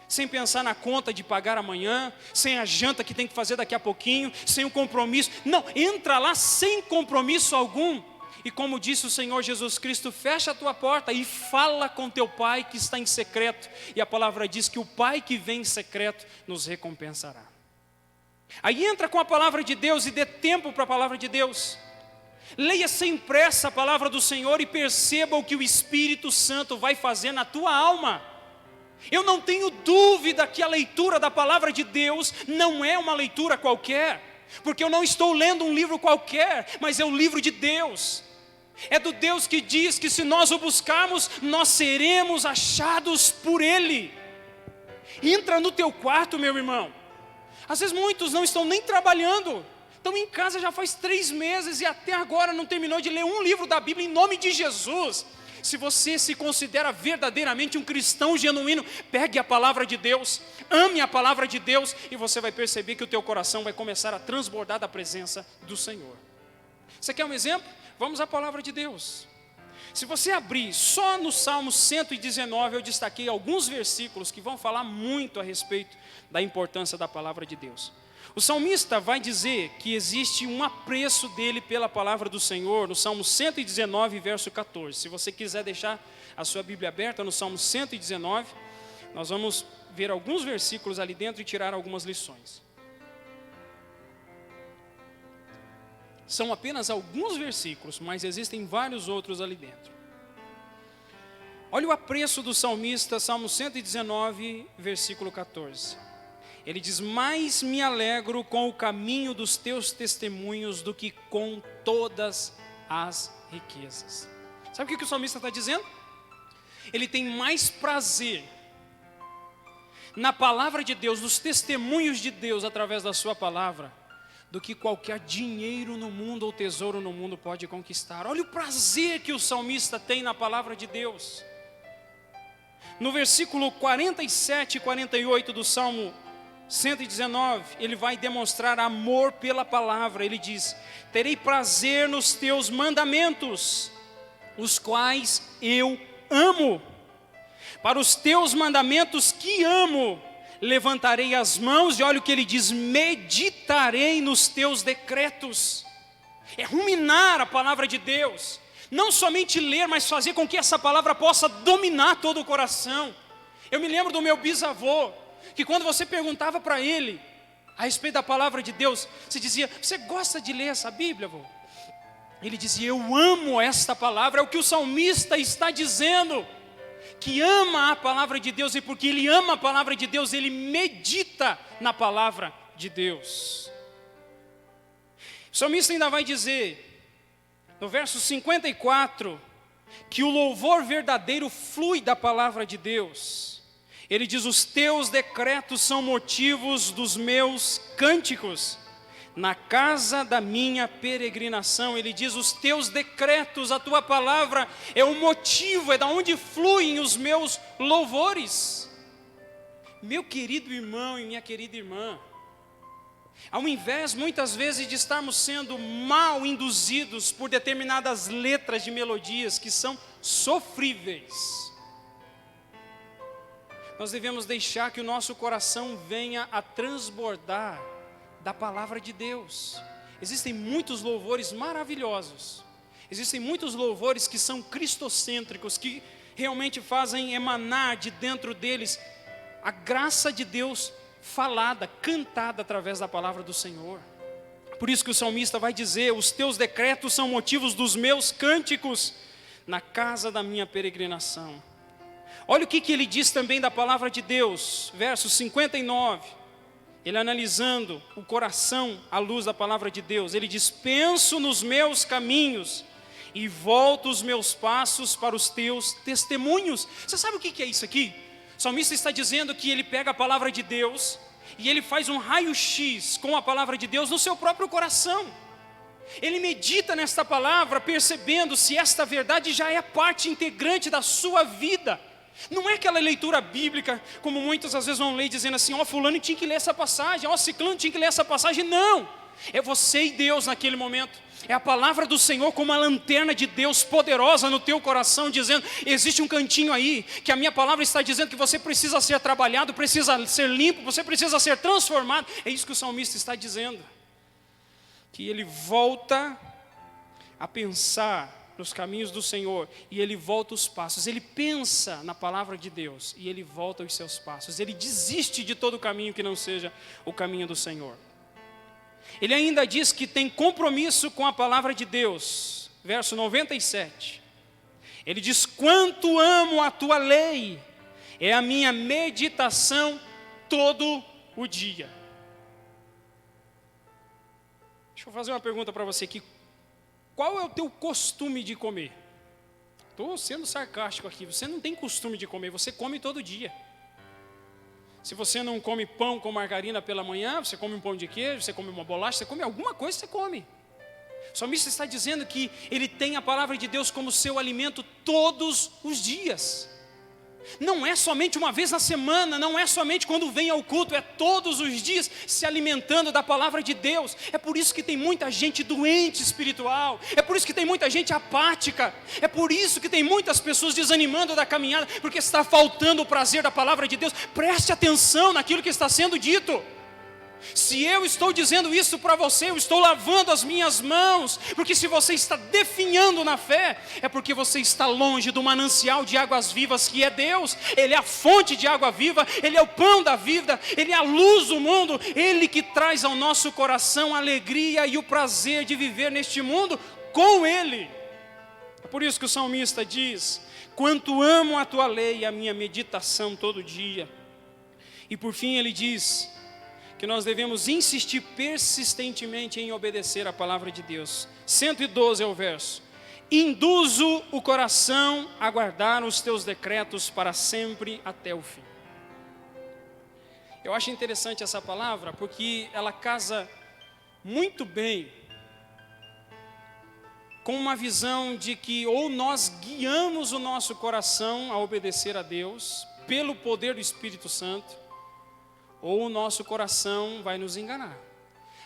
sem pensar na conta de pagar amanhã, sem a janta que tem que fazer daqui a pouquinho, sem um compromisso. Não, entra lá sem compromisso algum. E como disse o Senhor Jesus Cristo, fecha a tua porta e fala com teu pai que está em secreto. E a palavra diz que o pai que vem em secreto nos recompensará. Aí entra com a palavra de Deus e dê tempo para a palavra de Deus. Leia sem pressa a palavra do Senhor e perceba o que o Espírito Santo vai fazer na tua alma. Eu não tenho dúvida que a leitura da palavra de Deus não é uma leitura qualquer, porque eu não estou lendo um livro qualquer, mas é o livro de Deus. É do Deus que diz que se nós o buscarmos, nós seremos achados por Ele. Entra no teu quarto, meu irmão. Às vezes muitos não estão nem trabalhando, estão em casa já faz 3 meses e até agora não terminou de ler um livro da Bíblia. Em nome de Jesus, se você se considera verdadeiramente um cristão genuíno, pegue a palavra de Deus, ame a palavra de Deus, e você vai perceber que o teu coração vai começar a transbordar da presença do Senhor. Você quer um exemplo? Vamos à palavra de Deus. Se você abrir só no Salmo 119, eu destaquei alguns versículos que vão falar muito a respeito da importância da palavra de Deus. O salmista vai dizer que existe um apreço dele pela palavra do Senhor, no Salmo 119, verso 14. Se você quiser deixar a sua Bíblia aberta no Salmo 119, nós vamos ver alguns versículos ali dentro e tirar algumas lições. São apenas alguns versículos, mas existem vários outros ali dentro. Olha o apreço do salmista, Salmo 119, versículo 14. Ele diz: mais me alegro com o caminho dos teus testemunhos do que com todas as riquezas. Sabe o que o salmista está dizendo? Ele tem mais prazer na palavra de Deus, nos testemunhos de Deus através da sua palavra, do que qualquer dinheiro no mundo ou tesouro no mundo pode conquistar. Olha o prazer que o salmista tem na palavra de Deus. No versículo 47 e 48 do Salmo 119, ele vai demonstrar amor pela palavra. Ele diz: terei prazer nos teus mandamentos, os quais eu amo. Para os teus mandamentos que amo, levantarei as mãos. E olha o que ele diz: meditarei nos teus decretos. É ruminar a palavra de Deus, não somente ler, mas fazer com que essa palavra possa dominar todo o coração. Eu me lembro do meu bisavô, que quando você perguntava para ele a respeito da palavra de Deus, você dizia: você gosta de ler essa Bíblia, avô? Ele dizia: eu amo esta palavra. É o que o salmista está dizendo, que ama a palavra de Deus, e porque ele ama a palavra de Deus, ele medita na palavra de Deus. O salmista ainda vai dizer, no verso 54, que o louvor verdadeiro flui da palavra de Deus. Ele diz: os teus decretos são motivos dos meus cânticos, na casa da minha peregrinação. Ele diz: os teus decretos, a tua palavra é o motivo, é da onde fluem os meus louvores. Meu querido irmão e minha querida irmã, ao invés muitas vezes de estarmos sendo mal induzidos por determinadas letras de melodias que são sofríveis, nós devemos deixar que o nosso coração venha a transbordar da palavra de Deus. Existem muitos louvores maravilhosos, existem muitos louvores que são cristocêntricos, que realmente fazem emanar de dentro deles a graça de Deus falada, cantada através da palavra do Senhor. Por isso que o salmista vai dizer: os teus decretos são motivos dos meus cânticos, na casa da minha peregrinação. Olha o que ele diz também da palavra de Deus, verso 59, ele analisando o coração à luz da palavra de Deus, ele diz: penso nos meus caminhos e volto os meus passos para os teus testemunhos. Você sabe o que é isso aqui? O salmista está dizendo que ele pega a palavra de Deus e ele faz um raio-x com a palavra de Deus no seu próprio coração. Ele medita nesta palavra, percebendo se esta verdade já é parte integrante da sua vida. Não é aquela leitura bíblica, como muitas às vezes vão ler dizendo assim, fulano tinha que ler essa passagem, ciclano tinha que ler essa passagem. Não, é você e Deus naquele momento. É a palavra do Senhor como uma lanterna de Deus poderosa no teu coração, dizendo, existe um cantinho aí, que a minha palavra está dizendo que você precisa ser trabalhado, precisa ser limpo, você precisa ser transformado. É isso que o salmista está dizendo. Que ele volta a pensar nos caminhos do Senhor, e ele volta os passos, ele pensa na palavra de Deus, e ele volta os seus passos, ele desiste de todo caminho que não seja o caminho do Senhor. Ele ainda diz que tem compromisso com a palavra de Deus, verso 97, ele diz, quanto amo a tua lei, é a minha meditação todo o dia. Deixa eu fazer uma pergunta para você aqui. Qual é o teu costume de comer? Estou sendo sarcástico aqui. Você não tem costume de comer, você come todo dia. Se você não come pão com margarina pela manhã, você come um pão de queijo, você come uma bolacha, você come alguma coisa, você come. O salmista está dizendo que ele tem a palavra de Deus como seu alimento todos os dias. Não é somente uma vez na semana, não é somente quando vem ao culto, é todos os dias se alimentando da palavra de Deus. É por isso que tem muita gente doente espiritual, é por isso que tem muita gente apática, é por isso que tem muitas pessoas desanimando da caminhada, porque está faltando o prazer da palavra de Deus. Preste atenção naquilo que está sendo dito. Se eu estou dizendo isso para você, eu estou lavando as minhas mãos, porque se você está definhando na fé, é porque você está longe do manancial de águas vivas que é Deus. Ele é a fonte de água viva, Ele é o pão da vida, Ele é a luz do mundo, Ele que traz ao nosso coração a alegria e o prazer de viver neste mundo com Ele. É por isso que o salmista diz, quanto amo a tua lei e a minha meditação todo dia. E por fim ele diz, que nós devemos insistir persistentemente em obedecer a palavra de Deus. 112 é o verso. Induzo o coração a guardar os teus decretos para sempre até o fim. Eu acho interessante essa palavra porque ela casa muito bem com uma visão de que ou nós guiamos o nosso coração a obedecer a Deus pelo poder do Espírito Santo, ou o nosso coração vai nos enganar.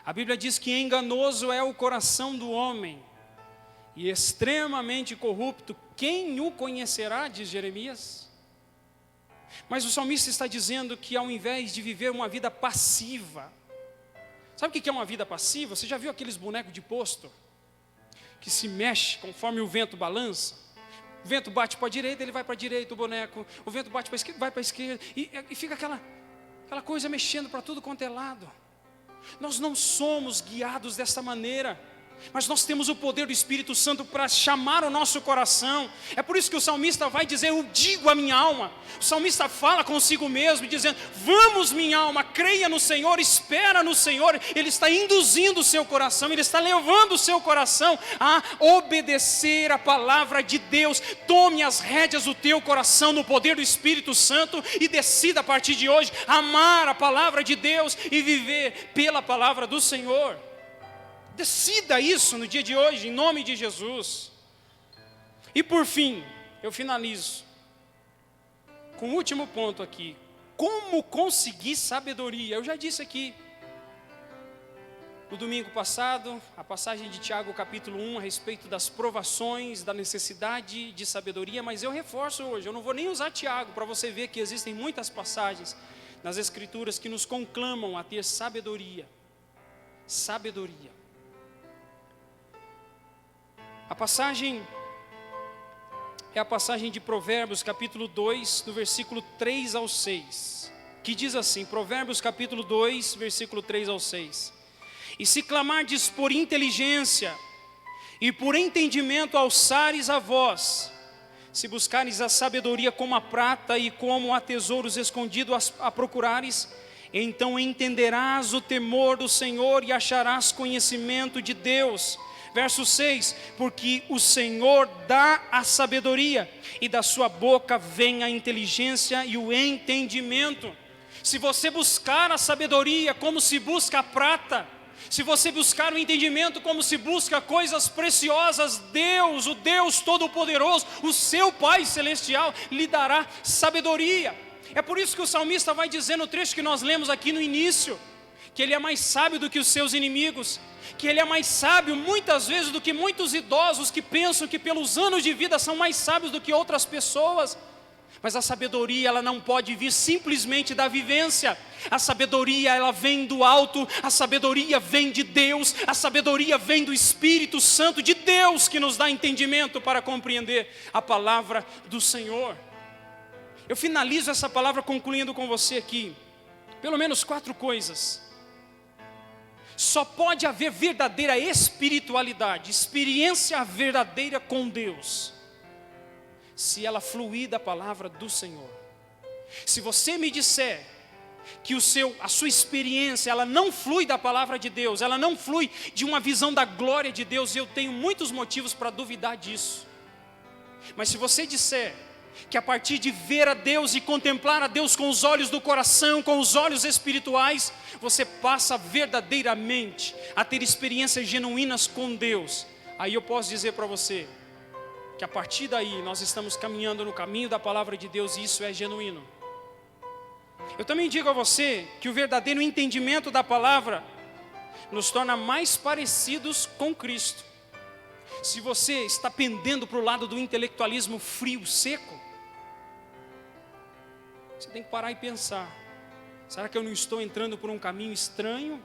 A Bíblia diz que enganoso é o coração do homem, e extremamente corrupto, quem o conhecerá, diz Jeremias. Mas o salmista está dizendo que ao invés de viver uma vida passiva, sabe o que é uma vida passiva? Você já viu aqueles bonecos de posto, que se mexe conforme o vento balança? O vento bate para a direita, ele vai para a direita, o boneco, o vento bate para a esquerda, vai para a esquerda, e fica aquela coisa mexendo para tudo quanto é lado. Nós não somos guiados dessa maneira, mas nós temos o poder do Espírito Santo para chamar o nosso coração. É por isso que o salmista vai dizer, eu digo a minha alma. O salmista fala consigo mesmo, dizendo, vamos minha alma, creia no Senhor, espera no Senhor. Ele está induzindo o seu coração, ele está levando o seu coração a obedecer a palavra de Deus. Tome as rédeas do teu coração no poder do Espírito Santo e decida a partir de hoje amar a palavra de Deus e viver pela palavra do Senhor. Decida isso no dia de hoje, em nome de Jesus. E por fim, eu finalizo com o último ponto aqui. Como conseguir sabedoria? Eu já disse aqui no domingo passado, a passagem de Tiago capítulo 1, a respeito das provações, da necessidade de sabedoria, mas eu reforço hoje, eu não vou nem usar Tiago, para você ver que existem muitas passagens nas Escrituras que nos conclamam a ter sabedoria. Sabedoria. A passagem é a passagem de Provérbios, capítulo 2, do versículo 3 ao 6, que diz assim, Provérbios, capítulo 2, versículo 3 ao 6. E se clamardes por inteligência e por entendimento alçares a voz, se buscares a sabedoria como a prata e como a tesouros escondidos a procurares, então entenderás o temor do Senhor e acharás conhecimento de Deus. Verso 6, porque o Senhor dá a sabedoria, e da sua boca vem a inteligência e o entendimento. Se você buscar a sabedoria como se busca a prata, se você buscar o entendimento como se busca coisas preciosas, Deus, o Deus Todo-Poderoso, o seu Pai Celestial, lhe dará sabedoria. É por isso que o salmista vai dizer no trecho que nós lemos aqui no início, que ele é mais sábio do que os seus inimigos, que ele é mais sábio muitas vezes do que muitos idosos que pensam que pelos anos de vida são mais sábios do que outras pessoas. Mas a sabedoria, ela não pode vir simplesmente da vivência. A sabedoria, ela vem do alto, a sabedoria vem de Deus, a sabedoria vem do Espírito Santo de Deus, que nos dá entendimento para compreender a palavra do Senhor. Eu finalizo essa palavra concluindo com você aqui, pelo menos 4 coisas. Só pode haver verdadeira espiritualidade, experiência verdadeira com Deus, se ela fluir da palavra do Senhor. Se você me disser que a sua experiência, ela não flui da palavra de Deus, ela não flui de uma visão da glória de Deus, eu tenho muitos motivos para duvidar disso. Mas se você disser que a partir de ver a Deus e contemplar a Deus com os olhos do coração, com os olhos espirituais, você passa verdadeiramente a ter experiências genuínas com Deus, aí eu posso dizer para você que a partir daí nós estamos caminhando no caminho da palavra de Deus, e isso é genuíno. Eu também digo a você que o verdadeiro entendimento da palavra nos torna mais parecidos com Cristo. Se você está pendendo para o lado do intelectualismo frio, seco, você tem que parar e pensar: será que eu não estou entrando por um caminho estranho?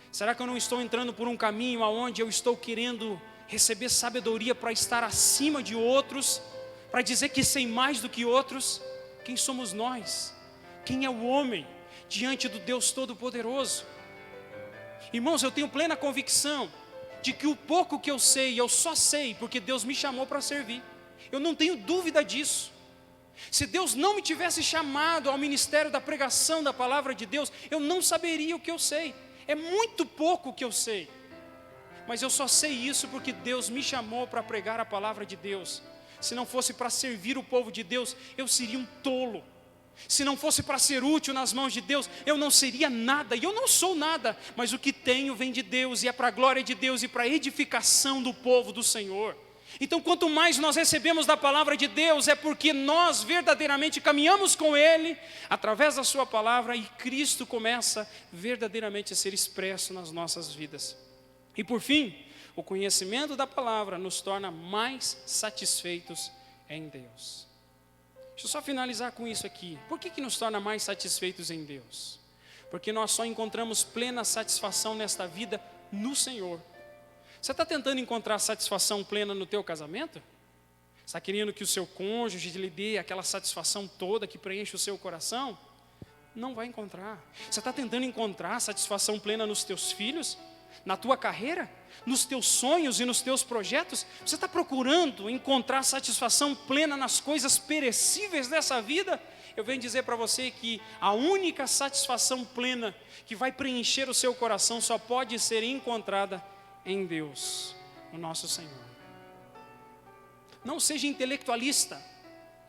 Será que eu não estou entrando por um caminho onde eu estou querendo receber sabedoria para estar acima de outros, para dizer que sei mais do que outros? Quem somos nós? Quem é o homem diante do Deus Todo-Poderoso? Irmãos, eu tenho plena convicção de que o pouco que eu sei, eu só sei porque Deus me chamou para servir. Eu não tenho dúvida disso. Se Deus não me tivesse chamado ao ministério da pregação da palavra de Deus, eu não saberia o que eu sei. É muito pouco o que eu sei. Mas eu só sei isso porque Deus me chamou para pregar a palavra de Deus. Se não fosse para servir o povo de Deus, eu seria um tolo. Se não fosse para ser útil nas mãos de Deus, eu não seria nada. E eu não sou nada, mas o que tenho vem de Deus, e é para a glória de Deus e para a edificação do povo do Senhor. Então, quanto mais nós recebemos da palavra de Deus, é porque nós verdadeiramente caminhamos com Ele, através da sua palavra, e Cristo começa verdadeiramente a ser expresso nas nossas vidas. E por fim, o conhecimento da palavra nos torna mais satisfeitos em Deus. Deixa eu só finalizar com isso aqui. Por que nos torna mais satisfeitos em Deus? Porque nós só encontramos plena satisfação nesta vida no Senhor. Você está tentando encontrar satisfação plena no teu casamento? Você está querendo que o seu cônjuge lhe dê aquela satisfação toda que preenche o seu coração? Não vai encontrar. Você está tentando encontrar satisfação plena nos teus filhos? Na tua carreira? Nos teus sonhos e nos teus projetos? Você está procurando encontrar satisfação plena nas coisas perecíveis dessa vida? Eu venho dizer para você que a única satisfação plena que vai preencher o seu coração só pode ser encontrada em Deus, o nosso Senhor. Não seja intelectualista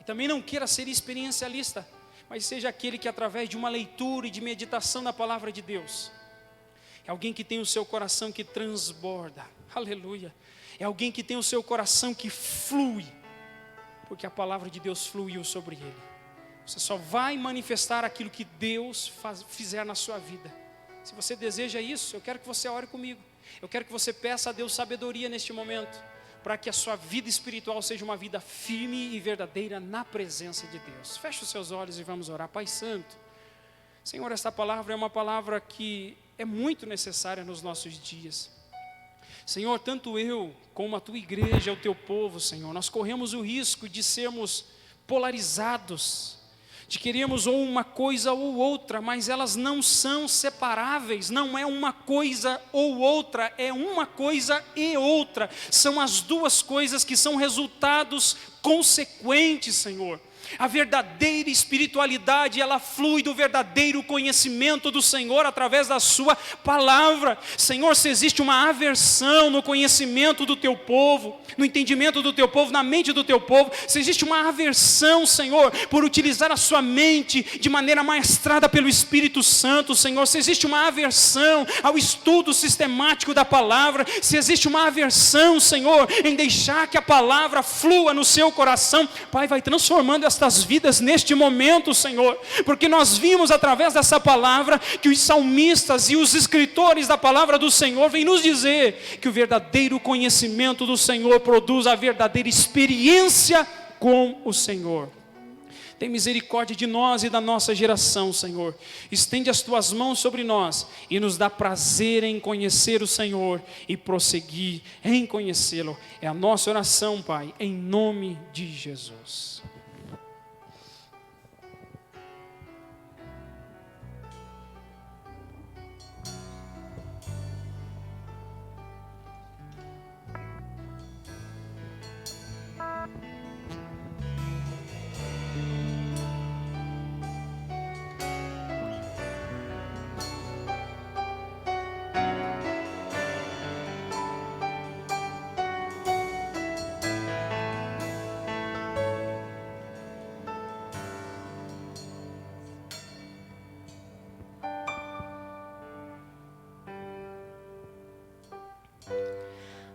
e também não queira ser experiencialista, mas seja aquele que através de uma leitura e de meditação da palavra de Deus, é alguém que tem o seu coração que transborda, aleluia, é alguém que tem o seu coração que flui, porque a palavra de Deus fluiu sobre ele. Você só vai manifestar aquilo que Deus fizer na sua vida. Se você deseja isso, eu quero que você ore comigo. Eu quero que você peça a Deus sabedoria neste momento, para que a sua vida espiritual seja uma vida firme e verdadeira na presença de Deus. Feche os seus olhos e vamos orar. Pai Santo, Senhor, esta palavra é uma palavra que é muito necessária nos nossos dias. Senhor, tanto eu como a tua igreja, o teu povo, Senhor, nós corremos o risco de sermos polarizados, de queremos ou uma coisa ou outra, mas elas não são separáveis, não é uma coisa ou outra, é uma coisa e outra, são as duas coisas que são resultados consequentes, Senhor. A verdadeira espiritualidade, ela flui do verdadeiro conhecimento do Senhor através da sua palavra. Senhor, se existe uma aversão no conhecimento do teu povo, no entendimento do teu povo, na mente do teu povo, se existe uma aversão, Senhor, por utilizar a sua mente de maneira maestrada pelo Espírito Santo, Senhor, se existe uma aversão ao estudo sistemático da palavra, se existe uma aversão, Senhor, em deixar que a palavra flua no seu coração, Pai, vai transformando estas vidas neste momento, Senhor, porque nós vimos através dessa palavra que os salmistas e os escritores da palavra do Senhor vêm nos dizer que o verdadeiro conhecimento do Senhor produz a verdadeira experiência com o Senhor. Tem misericórdia de nós e da nossa geração, Senhor. Estende as tuas mãos sobre nós e nos dá prazer em conhecer o Senhor e prosseguir em conhecê-lo. É a nossa oração, Pai, em nome de Jesus.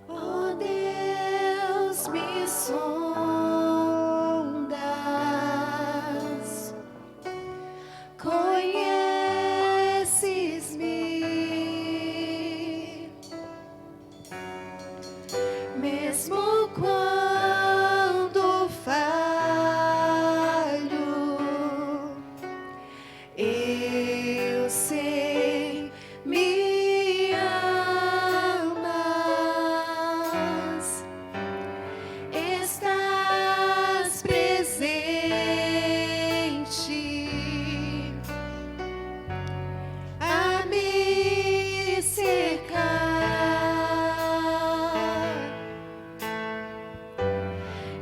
Oh Deus, me sondas, conheces-me, mesmo quando falho, eu sei, me amas, estás presente a me cercar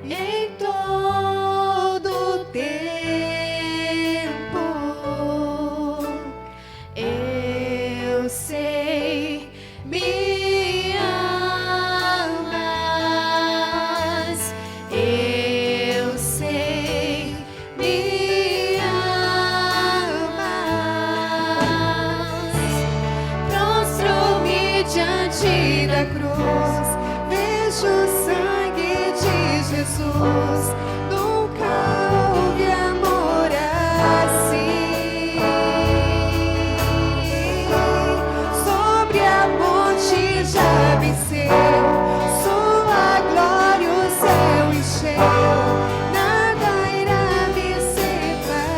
em todo tempo. Eu sei, me amas. Eu sei, me amas. Prostro-me diante da cruz, vejo o sangue de Jesus. Nunca houve amor assim. Sobre a morte já venceu, sua glória o céu encheu. Nada irá me separar.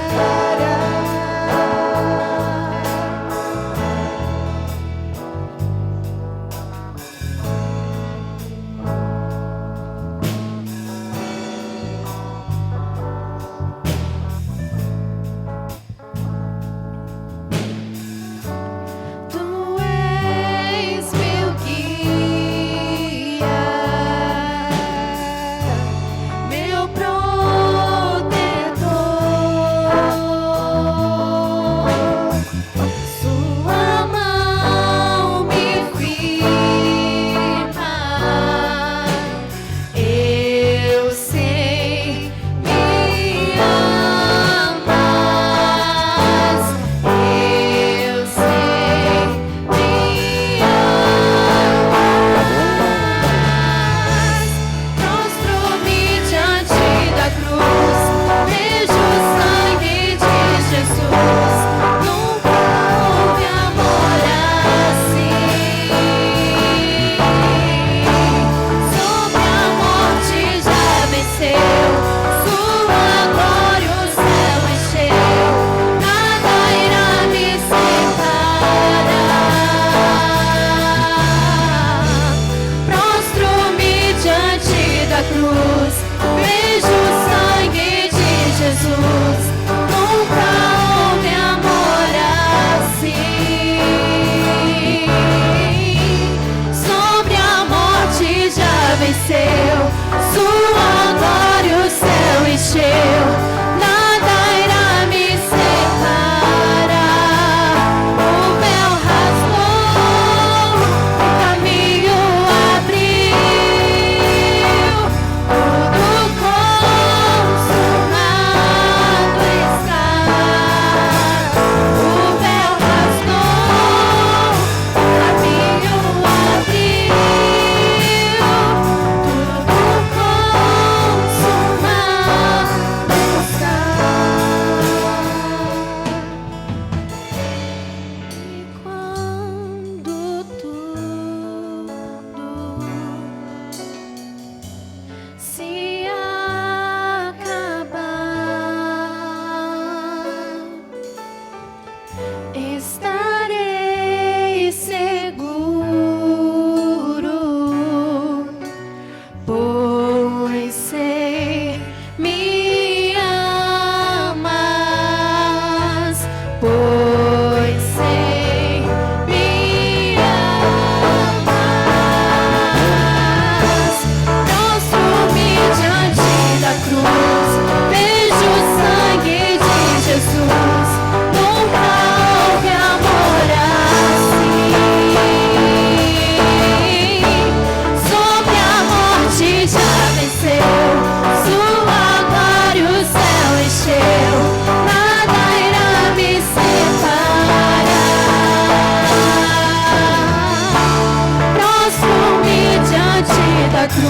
sua cruz,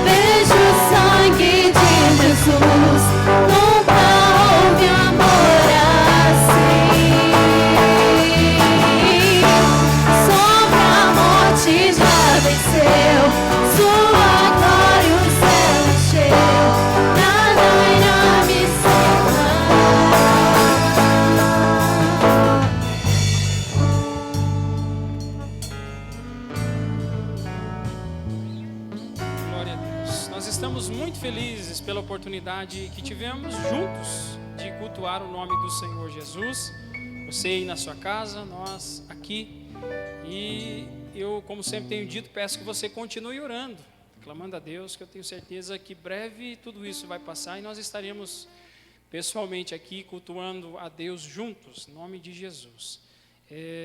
vejo o sangue de Jesus. Nunca houve amor assim. Sobre a morte já venceu, sua glória o céu encheu. Nada irá me Glória a Deus. Nós estamos muito felizes pela oportunidade que tivemos juntos de cultuar o nome do Senhor Jesus. Você aí na sua casa, nós aqui. E eu, como sempre tenho dito, peço que você continue orando, clamando a Deus, que eu tenho certeza que breve tudo isso vai passar e nós estaremos pessoalmente aqui cultuando a Deus juntos, em nome de Jesus.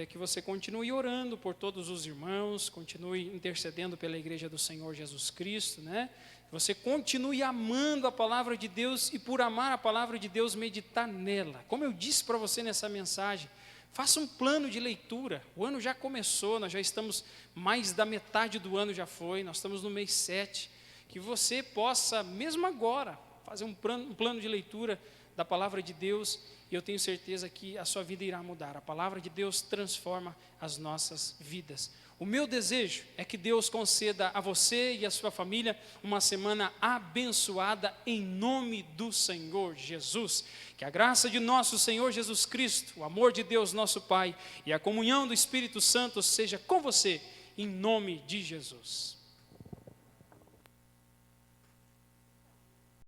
Que você continue orando por todos os irmãos, continue intercedendo pela igreja do Senhor Jesus Cristo, né? Você continue amando a palavra de Deus e por amar a palavra de Deus, meditar nela. Como eu disse para você nessa mensagem, faça um plano de leitura. O ano já começou, nós já estamos, mais da metade do ano já foi, nós estamos no mês 7. Que você possa, mesmo agora, fazer um plano de leitura da palavra de Deus, e eu tenho certeza que a sua vida irá mudar. A palavra de Deus transforma as nossas vidas. O meu desejo é que Deus conceda a você e a sua família uma semana abençoada em nome do Senhor Jesus. Que a graça de nosso Senhor Jesus Cristo, o amor de Deus nosso Pai e a comunhão do Espírito Santo seja com você, em nome de Jesus.